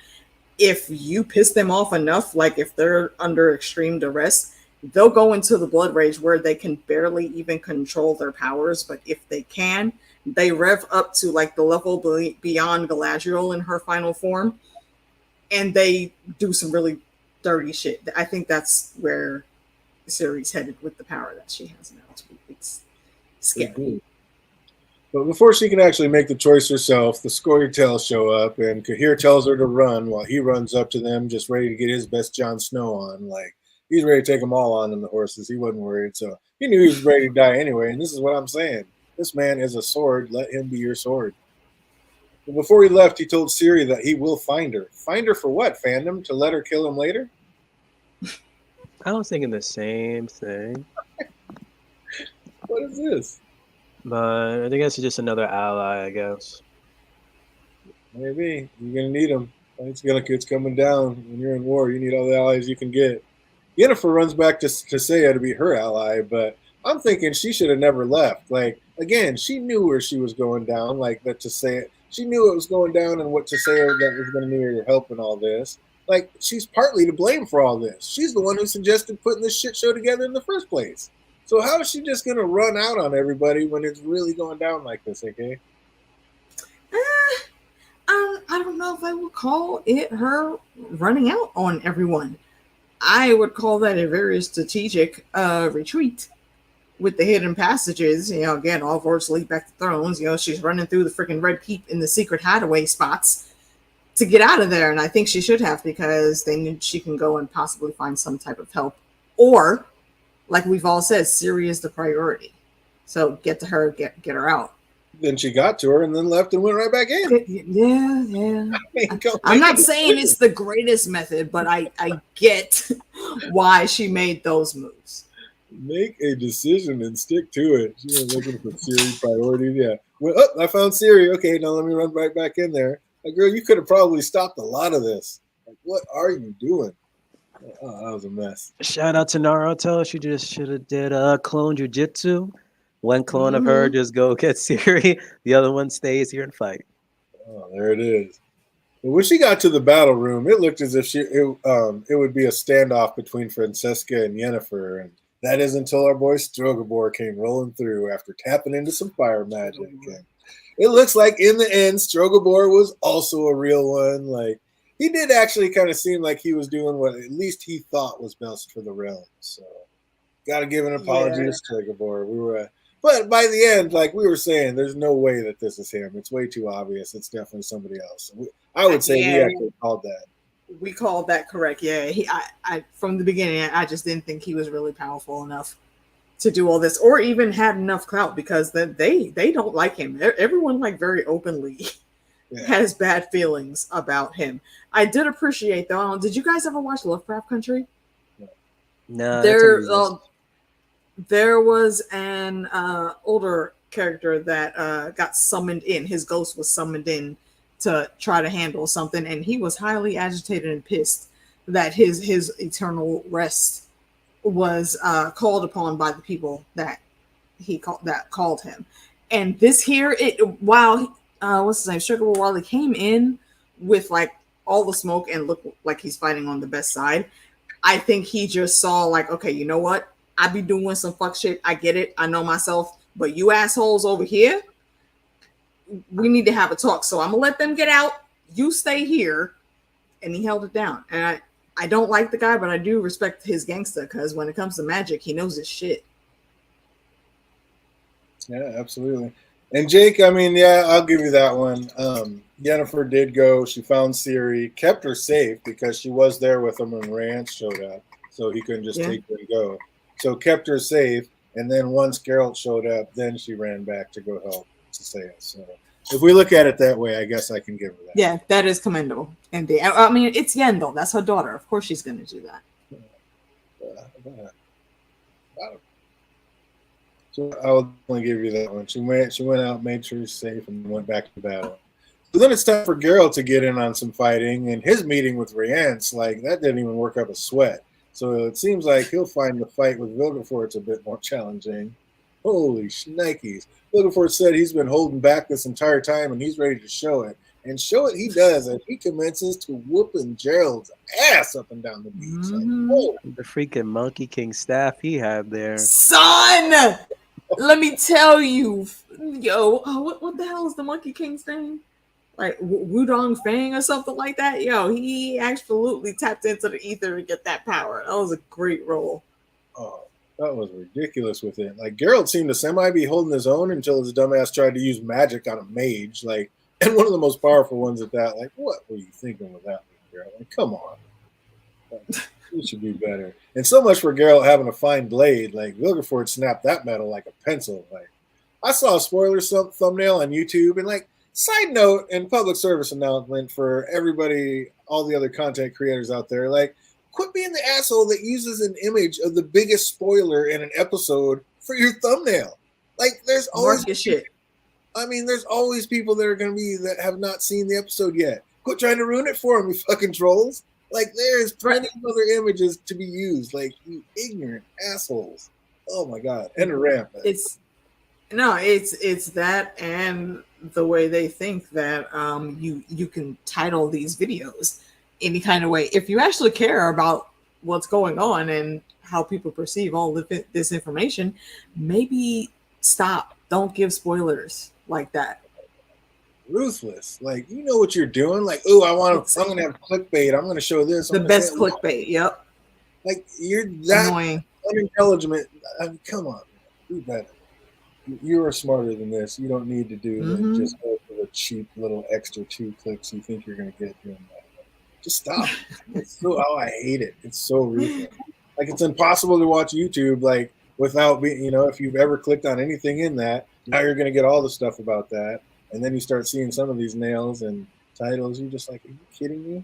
If you piss them off enough, like if they're under extreme duress, they'll go into the blood rage where they can barely even control their powers. But if they can, they rev up to like the level beyond Galadriel in her final form, and they do some really dirty shit. I think that's where the series headed with the power that she has now. It's scary. But before she can actually make the choice herself, the Scorytails show up, and Kahir tells her to run while he runs up to them, just ready to get his best Jon Snow on. Like, he's ready to take them all on in the horses. He wasn't worried, so he knew he was ready to die anyway. And this is what I'm saying. This man is a sword. Let him be your sword. But before he left, he told Ciri that he will find her. Find her for what, fandom? To let her kill him later? I was thinking the same thing. What is this? But I think it's just another ally, I guess. Maybe. You're going to need them. It's coming down. When you're in war, you need all the allies you can get. Yennefer runs back to Seiya to be her ally, but I'm thinking she should have never left. Like, again, she knew where she was going down, like that Seiya. She knew it was going down and what Seiya that was going to need her help and all this. Like, she's partly to blame for all this. She's the one who suggested putting this shit show together in the first place. So how is she just going to run out on everybody when it's really going down like this, okay? I don't know if I would call it her running out on everyone. I would call that a very strategic retreat with the hidden passages. You know, again, all roads lead back to Thrones. You know, she's running through the freaking Red Keep in the secret hideaway spots to get out of there. And I think she should have, because then she can go and possibly find some type of help. Or, like we've all said, Ciri is the priority. So get to her, get her out. Then she got to her and then left and went right back in. Yeah. I'm not saying it's the greatest method, but I get why she made those moves. Make a decision and stick to it. She was looking for Ciri priorities. Yeah. Well, I found Ciri. Okay, now let me run right back in there. Like, girl, you could have probably stopped a lot of this. Like, what are you doing? Oh, that was a mess. Shout out to Naruto. She just should have did clone jujitsu. One clone of her just go get Ciri. The other one stays here and fight. Oh, there it is. But when she got to the battle room, it looked as if it would be a standoff between Francesca and Yennefer, and That is until our boy Strogobor came rolling through after tapping into some fire magic. And it looks like in the end, Strogobor was also a real one. Like, he did actually kind of seem like he was doing what at least he thought was best for the realm. So, got to give an apology to Strogobor. But by the end, like we were saying, there's no way that this is him. It's way too obvious. It's definitely somebody else. I would say we actually called that. We called that correct. Yeah, I from the beginning, I just didn't think he was really powerful enough to do all this, or even had enough clout, because they don't like him. Everyone like very openly has bad feelings about him. I did appreciate though. Did you guys ever watch Lovecraft Country? No. There was an older character that got summoned in. His ghost was summoned in to try to handle something, and he was highly agitated and pissed that his eternal rest was called upon by the people that called him. And this here, while what's his name, Sugar, while he came in with like all the smoke and looked like he's fighting on the best side, I think he just saw like, okay, you know what? I be doing some fuck shit. I get it. I know myself, but you assholes over here, we need to have a talk. So I'm gonna let them get out. You stay here. And he held it down. And I don't like the guy, but I do respect his gangster, because when it comes to magic, he knows his shit. Yeah, absolutely. And Jake, I mean, yeah, I'll give you that one. Yennefer did go. She found Ciri, kept her safe because she was there with him when Rance showed up. So he couldn't just take her and go. So kept her safe. And then once Geralt showed up, then she ran back to go help Tissaia. So if we look at it that way, I guess I can give her that. Yeah, that is commendable. And I mean, it's Yen, though. That's her daughter. Of course she's going to do that. So I'll only give you that one. She went out, made sure she's safe, and went back to battle. So then it's time for Geralt to get in on some fighting, and his meeting with Rience, like, that didn't even work up a sweat. So it seems like he'll find the fight with Vilgefortz a bit more challenging. Holy shnikes. Vilgefortz said he's been holding back this entire time, and he's ready to show it. And show it he does, and he commences to whooping Gerald's ass up and down the beach. Mm-hmm. Like, the freaking Monkey King staff he had there. Son! Let me tell you. Yo, what the hell is the Monkey King's name? Like Wudong Fang or something like that? Yo, he absolutely tapped into the ether to get that power. That was a great role. Oh, that was ridiculous with it. Like, Geralt seemed to semi be holding his own until his dumbass tried to use magic on a mage. Like, and one of the most powerful ones at that. Like, what were you thinking with that one, Geralt? Like, come on. You should be better. And so much for Geralt having a fine blade. Like, Vilgefortz snapped that metal like a pencil. Like, I saw a spoiler thumbnail on YouTube, and like, side note and public service announcement for everybody, all the other content creators out there, like, quit being the asshole that uses an image of the biggest spoiler in an episode for your thumbnail. Like, there's always shit. I mean, there's always people that are going to be that have not seen the episode yet. Quit trying to ruin it for them, you fucking trolls. Like, there's plenty of other images to be used. Like, you ignorant assholes. Oh my god. And a ramp. It's that, and the way they think that you can title these videos any kind of way. If you actually care about what's going on and how people perceive all of this information, maybe stop. Don't give spoilers like that. Ruthless. Like, you know what you're doing. Like, oh, I'm gonna have clickbait. I'm gonna show this. The best clickbait. Yep. Like, you're that annoying, unintelligent. I mean, come on, do better. You are smarter than this. You don't need to do just go for the cheap little extra 2 clicks you think you're gonna get doing that. Just stop. I hate it. It's so ruthless. Like, it's impossible to watch YouTube like without being, if you've ever clicked on anything in that, now you're gonna get all the stuff about that. And then you start seeing some of these nails and titles. You're just like, are you kidding me?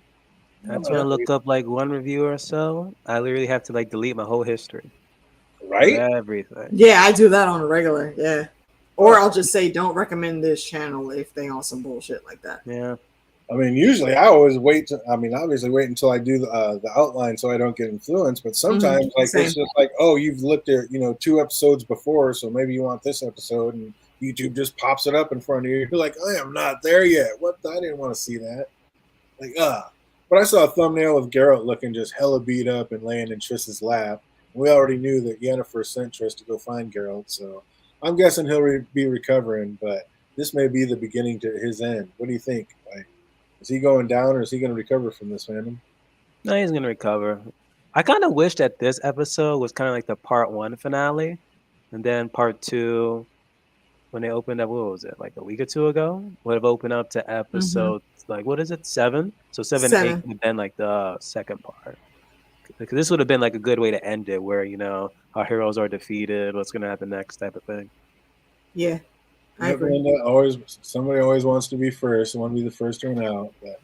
That's when I look up like one review or so. I literally have to like delete my whole history. Right? Everything. Yeah, I do that on a regular. Yeah. Or I'll just say, don't recommend this channel if they on some bullshit like that. Yeah. I mean, usually I always obviously wait until I do the outline so I don't get influenced. But sometimes it's just like, oh, you've looked at, 2 episodes before, so maybe you want this episode, and YouTube just pops it up in front of you. You're like, I am not there yet. What? I didn't want to see that. Like, But I saw a thumbnail with Geralt looking just hella beat up and laying in Triss's lap. We already knew that Yennefer sent Triss to go find Geralt, so I'm guessing he'll be recovering, but this may be the beginning to his end. What do you think? Like, is he going down or is he going to recover from this, fandom? No, he's gonna recover. I kind of wish that this episode was kind of like the part 1 finale, and then part 2, when they opened up, what was it, like a week or 2 ago, would have opened up to episode like, what is it, 7? So 7 and 8 7. would have been like the second part. Because this would have been like a good way to end it, where our heroes are defeated, what's gonna happen next, type of thing. Yeah, I agree. Somebody always wants to be first. Want to be the first one out. But,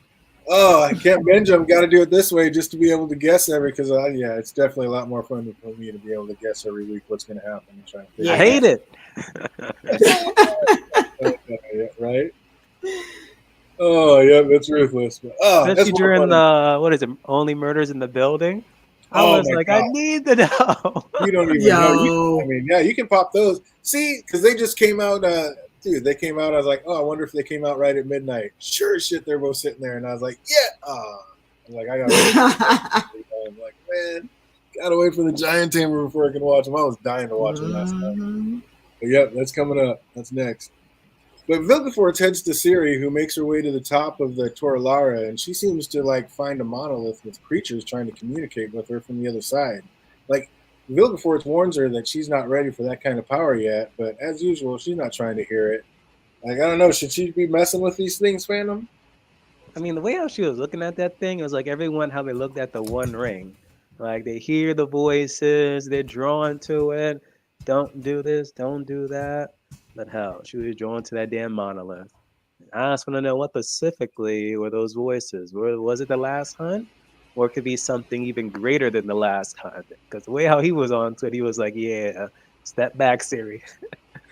I can't binge them. Got to do it this way just to be able to guess because it's definitely a lot more fun for me to be able to guess every week what's going to happen and try to figure I hate it. Right? Oh, yeah, that's ruthless. But, especially during the, what is it, Only Murders in the Building? I was like, God. I need to know. You don't even know. You can pop those. See, because they just came out. Dude, they came out. I was like, I wonder if they came out right at midnight. Sure as shit, they're both sitting there, and I was like, yeah. I'm like, I got. I'm like, man, gotta wait for the Giant Tamer before I can watch them. I was dying to watch them last night. But yep, that's coming up. That's next. But Vilgefortz heads to Ciri, who makes her way to the top of the Torlara, and she seems to find a monolith with creatures trying to communicate with her from the other side. Vilgefortz warns her that she's not ready for that kind of power yet, but as usual, she's not trying to hear it. I don't know, should she be messing with these things, fandom? I mean, the way how she was looking at that thing, it was like everyone how they looked at the One Ring. Like, they hear the voices, they're drawn to it. Don't do this, don't do that. But hell, she was drawn to that damn monolith. I just want to know what specifically were those voices. Was it the last hunt? Or it could be something even greater than the last hunt. Because the way how he was on to it, he was like, yeah, step back, Ciri.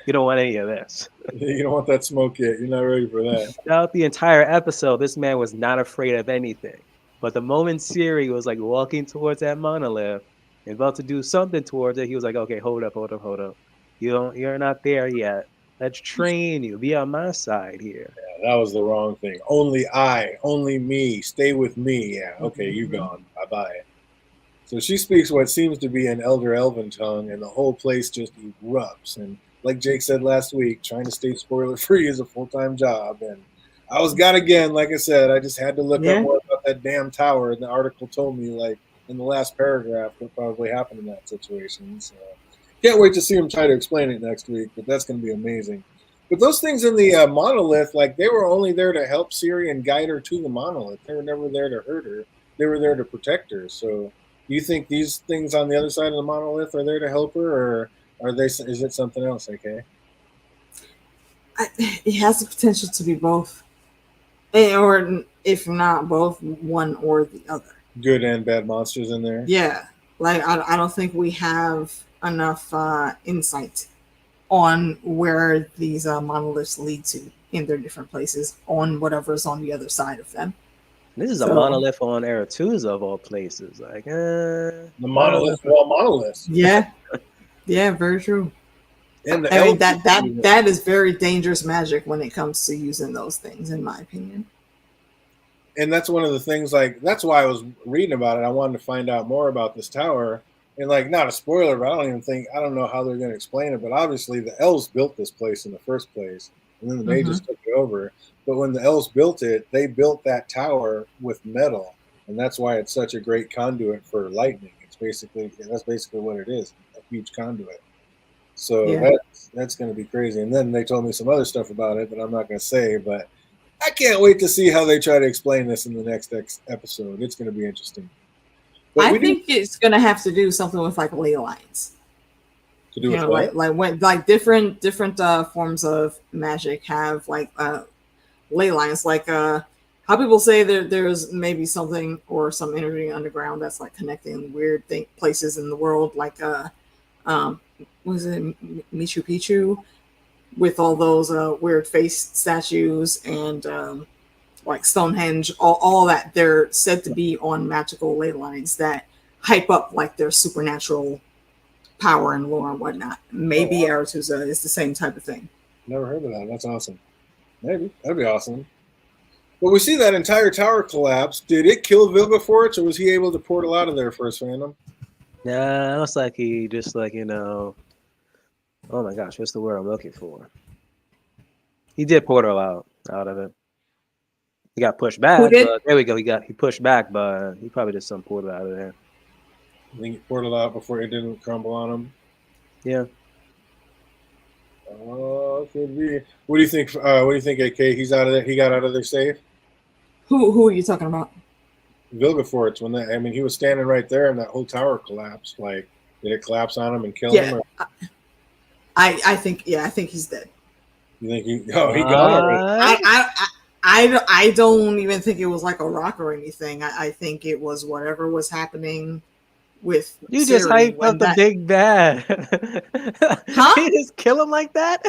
You don't want any of this. You don't want that smoke yet. You're not ready for that. Throughout the entire episode, this man was not afraid of anything. But the moment Ciri was like walking towards that monolith and about to do something towards it, he was like, okay, hold up. You're not there yet. Let's train you. Be on my side here. Yeah, that was the wrong thing. Only me, stay with me. Yeah, okay, you gone. Bye-bye. So she speaks what seems to be an Elder Elven tongue, and the whole place just erupts. And like Jake said last week, trying to stay spoiler-free is a full-time job. And I was got again, like I said, I just had to look up more about that damn tower, and the article told me, in the last paragraph, what probably happened in that situation. So can't wait to see him try to explain it next week, but that's going to be amazing. But those things in the monolith, they were only there to help Ciri and guide her to the monolith. They were never there to hurt her. They were there to protect her. So do you think these things on the other side of the monolith are there to help her, or is it something else, okay? It has the potential to be both. Or if not both, one or the other. Good and bad monsters in there? Yeah. I don't think we have enough insight on where these monoliths lead to in their different places on whatever's on the other side of them. This is a monolith on Aretuza of all places. The monolith of all monoliths. Yeah. Yeah, very true. And that is very dangerous magic when it comes to using those things, in my opinion. And that's one of the things, that's why I was reading about it. I wanted to find out more about this tower. And not a spoiler, but I don't know how they're going to explain it. But obviously the elves built this place in the first place, and then the mages took it over. But when the elves built it, they built that tower with metal, and that's why it's such a great conduit for lightning. That's basically what it is, a huge conduit. So that's going to be crazy. And then they told me some other stuff about it that I'm not going to say, but I can't wait to see how they try to explain this in the next episode. It's going to be interesting. But I think it's going to have to do something with ley lines. To do with what? When different forms of magic have ley lines. How people say there's maybe something or some energy underground that's connecting weird places in the world, was it Machu Picchu, with all those weird face statues and Stonehenge, all that. They're said to be on magical ley lines that hype up their supernatural power and lore and whatnot. Maybe Aretuza is the same type of thing. Never heard of that. That's awesome. Maybe. That'd be awesome. Well, we see that entire tower collapse. Did it kill Vilgefortz, or was he able to portal out of there first, fandom? Yeah, it looks like he just like oh my gosh, what's the word I'm looking for? He did portal out of it. He got pushed Who back, did? but there we go. He pushed back, but he probably did some portal out of there. I think he portaled out before it didn't crumble on him. Yeah. Oh, could be. What do you think? What do you think, AK? He's out of there. He got out of there safe. Who are you talking about? Vilgefortz, when that, I mean, he was standing right there, and that whole tower collapsed. Like, did it collapse on him and kill him? Yeah, Or I think he's dead. you think he? Oh, he gone already. What? I don't even think it was like a rock or anything. I think it was whatever was happening with You just Siri hyped when up the that, big bad. Huh? You just kill him like that?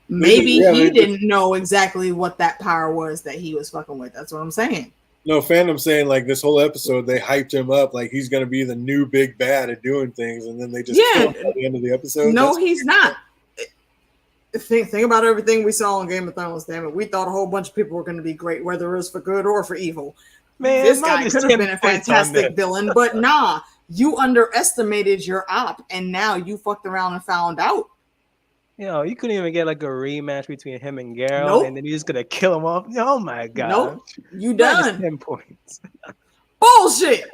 maybe Yeah, he they didn't know exactly what that power was that he was fucking with. That's what I'm saying. No, fandom saying like this whole episode they hyped him up like he's gonna be the new big bad at doing things, and then they just kill him at the end of the episode. No, That's he's not. Think about everything we saw on Game of Thrones. Damn it, we thought a whole bunch of people were going to be great, whether it was for good or for evil. Man, This guy minus could have 10 been a points on fantastic this. villain, but nah, you underestimated your op, and now you fucked around and found out. You couldn't even get like a rematch between him and Geralt, Nope. and then you're just gonna kill him off. Oh my god! Nope, you Minus done. 10 points. Bullshit.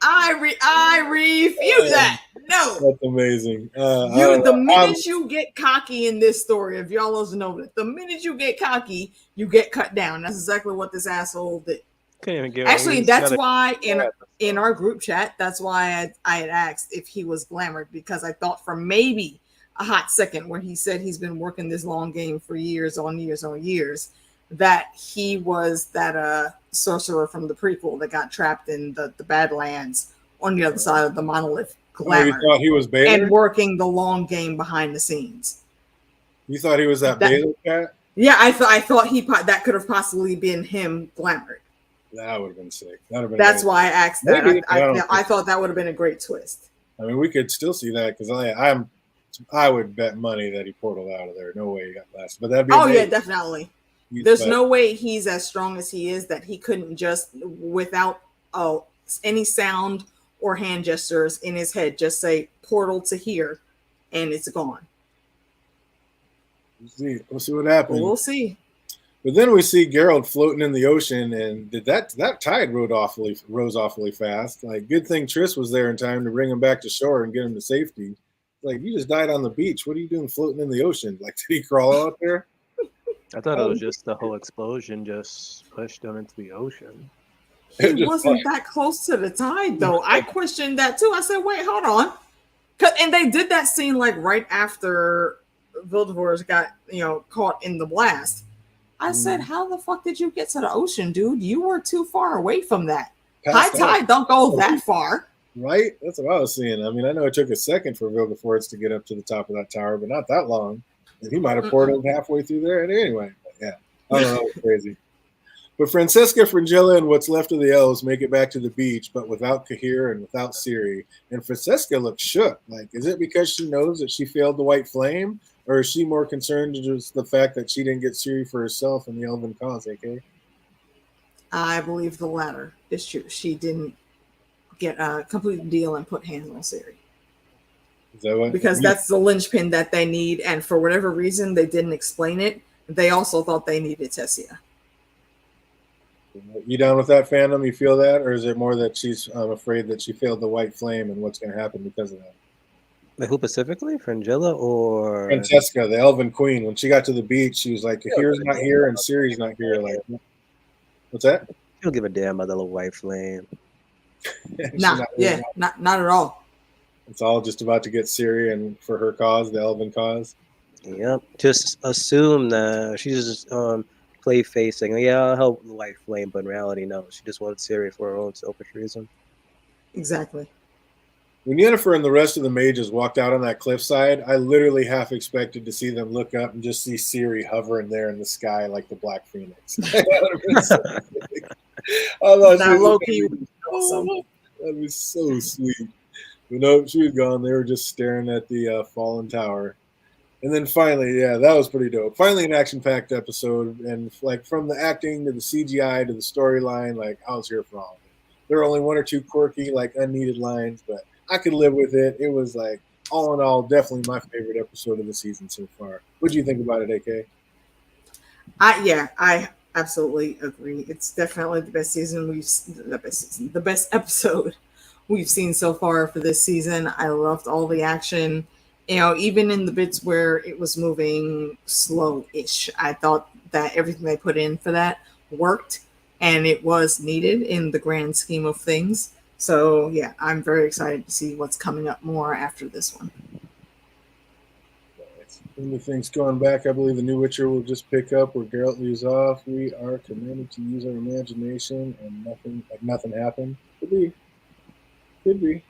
I refuse that. No. That's amazing. The minute you get cocky in this story, if y'all doesn't know that, the minute you get cocky, you get cut down. That's exactly what this asshole did. Couldn't even give Actually, that's another- why in our group chat, that's why I had asked if he was glamored, because I thought for maybe a hot second where he said he's been working this long game for years on years on years, that he was that sorcerer from the prequel that got trapped in the Badlands on the other side of the monolith, you glamour, thought he was Baylor? and working the long game behind the scenes. You thought he was that Baylor cat? Yeah, I thought that could have possibly been him glamored. That would have been sick. That would have been. That's amazing. why I asked that. Maybe. I thought that would have been a great twist. I mean, we could still see that because I would bet money that he portaled out of there. No way he got blasted. But that'd be. Oh amazing. yeah, definitely. There's no way he's as strong as he is that he couldn't just, without any sound or hand gestures in his head, just say portal to here, and it's gone. We'll see what happens. We'll see. But then we see Geralt floating in the ocean, and that tide rose awfully fast. Like, good thing Triss was there in time to bring him back to shore and get him to safety. Like, you just died on the beach. What are you doing floating in the ocean? Like, did he crawl out there? I thought it was just the whole explosion just pushed him into the ocean. He wasn't that close to the tide, though. I questioned that too. I said, "Wait, hold on," and they did that scene like right after Vilgefortz got caught in the blast. I said, "How the fuck did you get to the ocean, dude? You were too far away from that. High tide don't go that far." Right? That's what I was seeing. I mean, I know it took a second for Vilgefortz to get up to the top of that tower, but not that long. And he might have portaled halfway through there. And anyway, but yeah, I don't know. It's crazy. But Francesca, Fringilla, and what's left of the elves make it back to the beach, but without Cahir and without Ciri. And Francesca looks shook. Like, is it because she knows that she failed the White Flame? Or is she more concerned to just the fact that she didn't get Ciri for herself in the Elven cause, AK? I believe the latter is true. She didn't get a complete deal and put hands on Ciri. Is that what? Because that's the linchpin that they need, and for whatever reason they didn't explain it. They also thought they needed Tessia. You down with that, fandom? You feel that? Or is it more that she's afraid that she failed the White Flame and what's going to happen because of that? Like who specifically? Frangilla or Francesca, the Elven Queen. When she got to the beach, she was like, Cahir's not here and Ciri's not here. Like, what's that? She don't give a damn about the little White Flame. Not at all. It's all just about to get Ciri and for her cause, the Elven cause. Yep. Just assume that she's just play facing. Yeah, I'll help the White Flame, but in reality, no. She just wanted Ciri for her own selfish reason. Exactly. When Yennefer and the rest of the mages walked out on that cliffside, I literally half expected to see them look up and just see Ciri hovering there in the sky like the Black Phoenix. That'd be so sweet. But no, she was gone. They were just staring at the fallen tower. And then finally, yeah, that was pretty dope. Finally, an action-packed episode, and like from the acting to the CGI to the storyline, like I was here for all of it. There were only one or two quirky, like unneeded lines, but I could live with it. It was like all in all, definitely my favorite episode of the season so far. What do you think about it, AK? I absolutely agree. It's definitely the best the best episode we've seen so far for this season. I loved all the action. You know, even in the bits where it was moving slow-ish, I thought that everything they put in for that worked, and it was needed in the grand scheme of things. So yeah, I'm very excited to see what's coming up more after this one. One of the things going back, I believe the new Witcher will just pick up where Geralt leaves off. We are commanded to use our imagination, and nothing happened. Could be.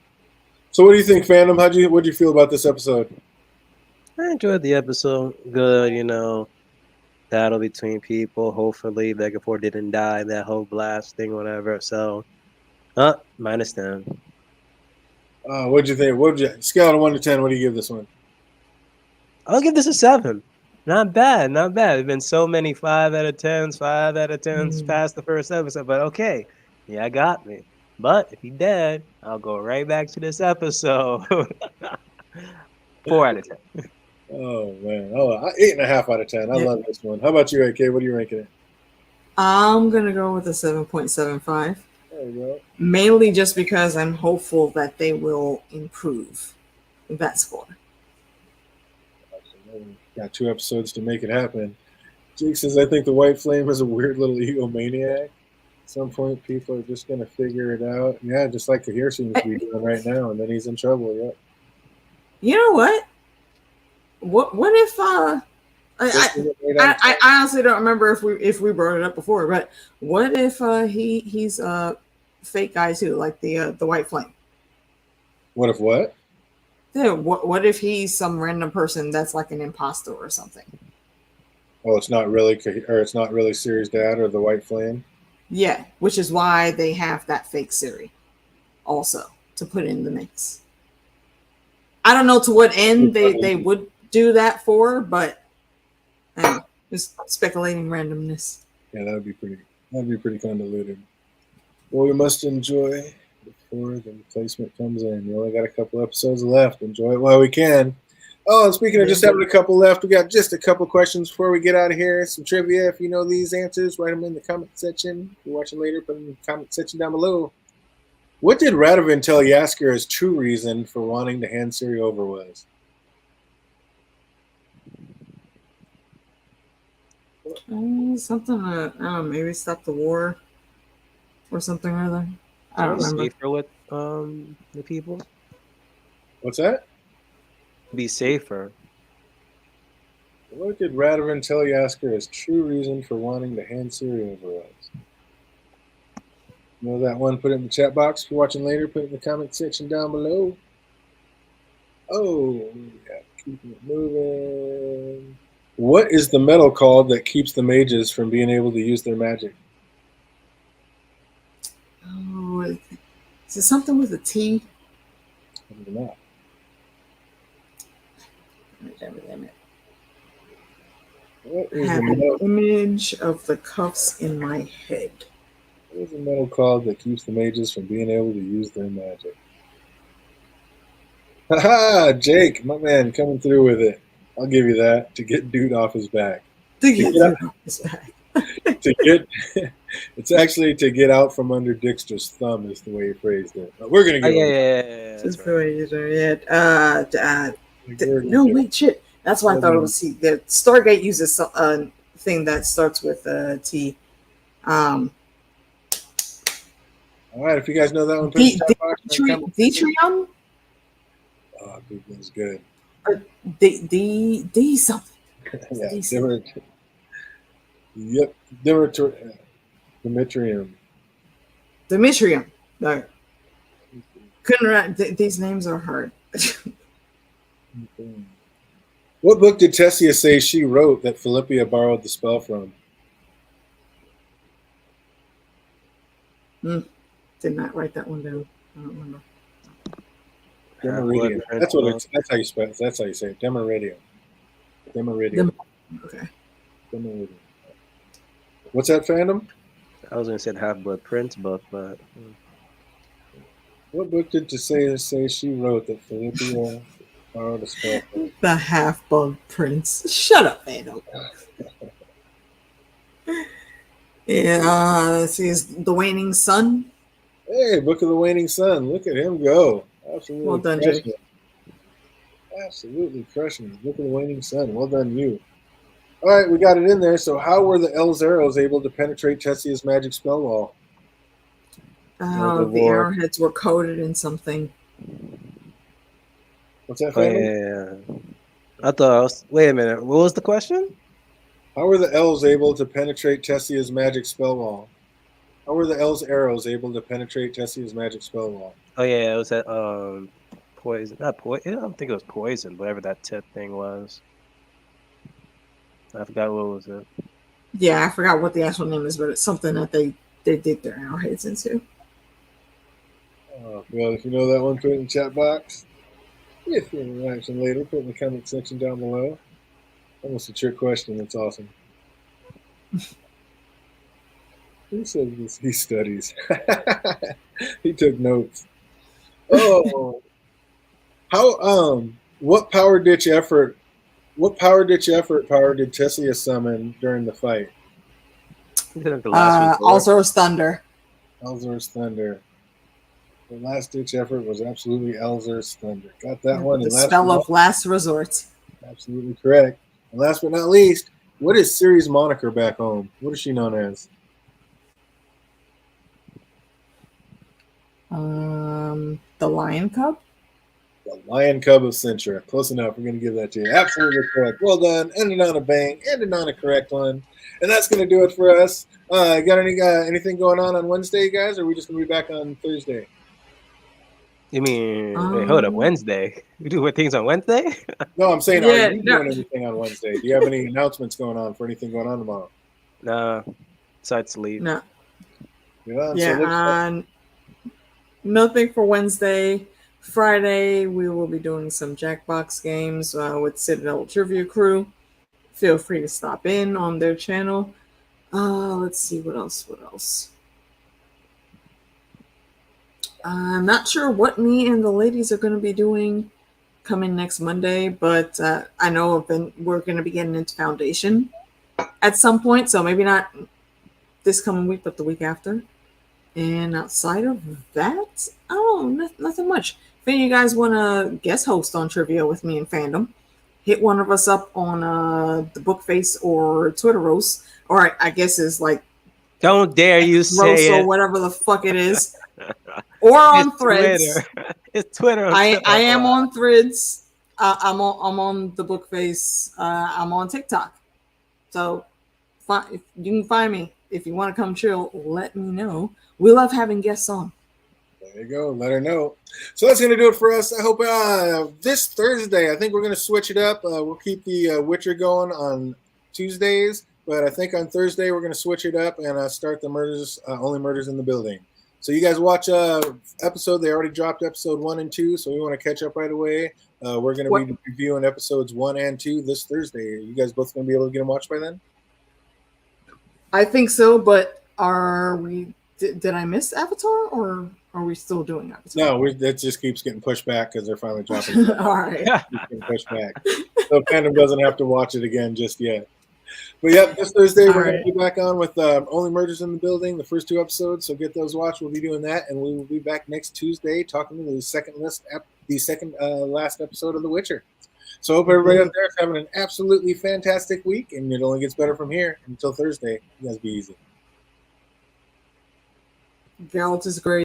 So, what do you think, fandom? What do you feel about this episode? I enjoyed the episode. Good, battle between people. Hopefully, Megafor didn't die. That whole blast thing, whatever. So, -10. What'd you think? What'd you scale of 1 to 10? What do you give this one? I'll give this a 7. Not bad, not bad. There's been so many 5 out of 10s, 5 out of 10s past the first episode, but okay, yeah, got me. But if he dead, I'll go right back to this episode. 4 out of 10. Oh man, 8.5 out of 10. I love this one. How about you, AK? What are you ranking it? I'm gonna go with a 7.75. There you go. Mainly just because I'm hopeful that they will improve that score. Got 2 episodes to make it happen. Jake says, I think the White Flame is a weird little egomaniac. At some point, people are just going to figure it out. Yeah, just like Kahir seems to be doing right now, and then he's in trouble. Yep. You know what? What if I honestly don't remember if we brought it up before, but what if he's a fake guy too, like the White Flame? What if what? Yeah, what if he's some random person that's like an imposter or something? Oh, it's not really Siri's dad or the White Flame. Yeah, which is why they have that fake Siri also to put in the mix. I don't know to what end they would do that for, but just speculating randomness. Yeah, that'd be pretty convoluted. Well, we must enjoy before the replacement comes in. We only got a couple episodes left. Enjoy it while we can. Oh, and speaking of just having a couple left, we got just a couple questions before we get out of here. Some trivia. If you know these answers, write them in the comment section. If you're watching later, put them in the comment section down below. What did Radovan tell Yaskar's true reason for wanting to hand Ciri over was? Something, I don't know, maybe stop the war or something or other. I don't remember. Safer with the people? What's that? Be safer. What did Radovan tell Yaskar's true reason for wanting to hand Ciri over was? Know that one? Put it in the chat box. If you're watching later, put it in the comment section down below. Oh, yeah, keeping it moving. What is the metal called that keeps the mages from being able to use their magic? Oh, is it something with a T? I don't know. Damn it. What I is have the metal? an image of the cuffs in my head. What is the metal called that keeps the mages from being able to use their magic? Haha, Jake, my man, coming through with it. I'll give you that. To get dude off his back. It's actually to get out from under Dexter's thumb is the way he phrased it. But we're gonna get No, wait, shit. That's why I thought it was T. The Stargate uses a thing that starts with T. All right, if you guys know that one, put it in the chat box. Detrium? Oh, dude, that's good. D something. Yeah, Demetrium. No. Couldn't write. These names are hard. What book did Tessia say she wrote that Philippia borrowed the spell from? Did not write that one down. I don't remember. Demeridium. That's how you spell it. That's how you say it. Demeridium. Okay. Demeridium. What's that, fandom? I was gonna say the Half-Blood Prince book, but What book did Tesea say she wrote that Philippia borrowed a spell from? The half-bug prince. Shut up, Adam. Yeah, let's see, is The Waning Sun. Hey, Book of the Waning Sun. Look at him go. Absolutely Well done, crushing Jake. it. Absolutely crushing it. Book of the Waning Sun. Well done, you. All right, we got it in there. So how were the El's arrows able to penetrate Tessia's magic spell wall? The arrowheads were coated in something. What's that, Oh, family? yeah. I thought. Wait a minute. What was the question? How were the Elves able to penetrate Tessia's magic spell wall? How were the Elves' arrows able to penetrate Tessia's magic spell wall? Oh yeah, it was that poison. Not poison. I don't think it was poison. Whatever that tip thing was. I forgot what was it. Yeah, I forgot what the actual name is, but it's something that they dig their arrowheads into. Oh, well, if you know that one, put it in the chat box. If you're in reaction later, put it in the comment section down below. Almost a trick question. That's awesome. Who says this? He studies. He took notes. Oh, how what power ditch effort power did Tessia summon during the fight? Alzor's Thunder. Elzor's Thunder. The last ditch effort was absolutely Elzor's Thunder. Got that one. The spell of last resort. Absolutely correct. And last but not least, what is Ciri's moniker back home? What is she known as? The Lion Cub? The Lion Cub of Cintra. Close enough. We're going to give that to you. Absolutely correct. Well done. Ended on a bang. Ended on a correct one. And that's going to do it for us. Got anything going on Wednesday, guys? Or are we just going to be back on Thursday? You mean, wait, hold up, Wednesday? We do things on Wednesday? No, I'm saying, are you doing anything on Wednesday? Do you have any announcements going on for anything going on tomorrow? No. Besides sleep. No. Yeah, nothing for Wednesday. Friday, we will be doing some Jackbox games with Citadel Trivia Crew. Feel free to stop in on their channel. Let's see, what else? I'm not sure what me and the ladies are going to be doing coming next Monday, but I know we're going to be getting into Foundation at some point, so maybe not this coming week, but the week after. And outside of that, nothing much. If any of you guys want to guest host on Trivia with me and Fandom, hit one of us up on the Bookface or Twitter roast, or I guess it's like don't dare you say it, or whatever the fuck it is, or on Threads. Twitter. It's Twitter. I am on Threads. I'm on the Bookface. I'm on TikTok, so you can find me. If you want to come chill, let me know. We love having guests on. There you go. Let her know. So that's going to do it for us. I hope this Thursday, I think we're going to switch it up. We'll keep the Witcher going on Tuesdays, but I think on Thursday we're going to switch it up and start the murders, only murders in the building. So you guys watch episode. They already dropped episode 1 and 2, so we want to catch up right away. We're going to be reviewing episodes 1 and 2 this Thursday. Are you guys both going to be able to get them watched by then? I think so, but are we? Did I miss Avatar, or are we still doing Avatar? No, it just keeps getting pushed back because they're finally dropping. All right, getting pushed back, so Fandom doesn't have to watch it again just yet. But yep, this Thursday we're going to be back on with Only Murders in the Building, the first 2 episodes. So get those watched. We'll be doing that, and we will be back next Tuesday talking to the second last episode of The Witcher. So I hope everybody out there is having an absolutely fantastic week, and it only gets better from here. Until Thursday, you guys be easy. Geralt is great.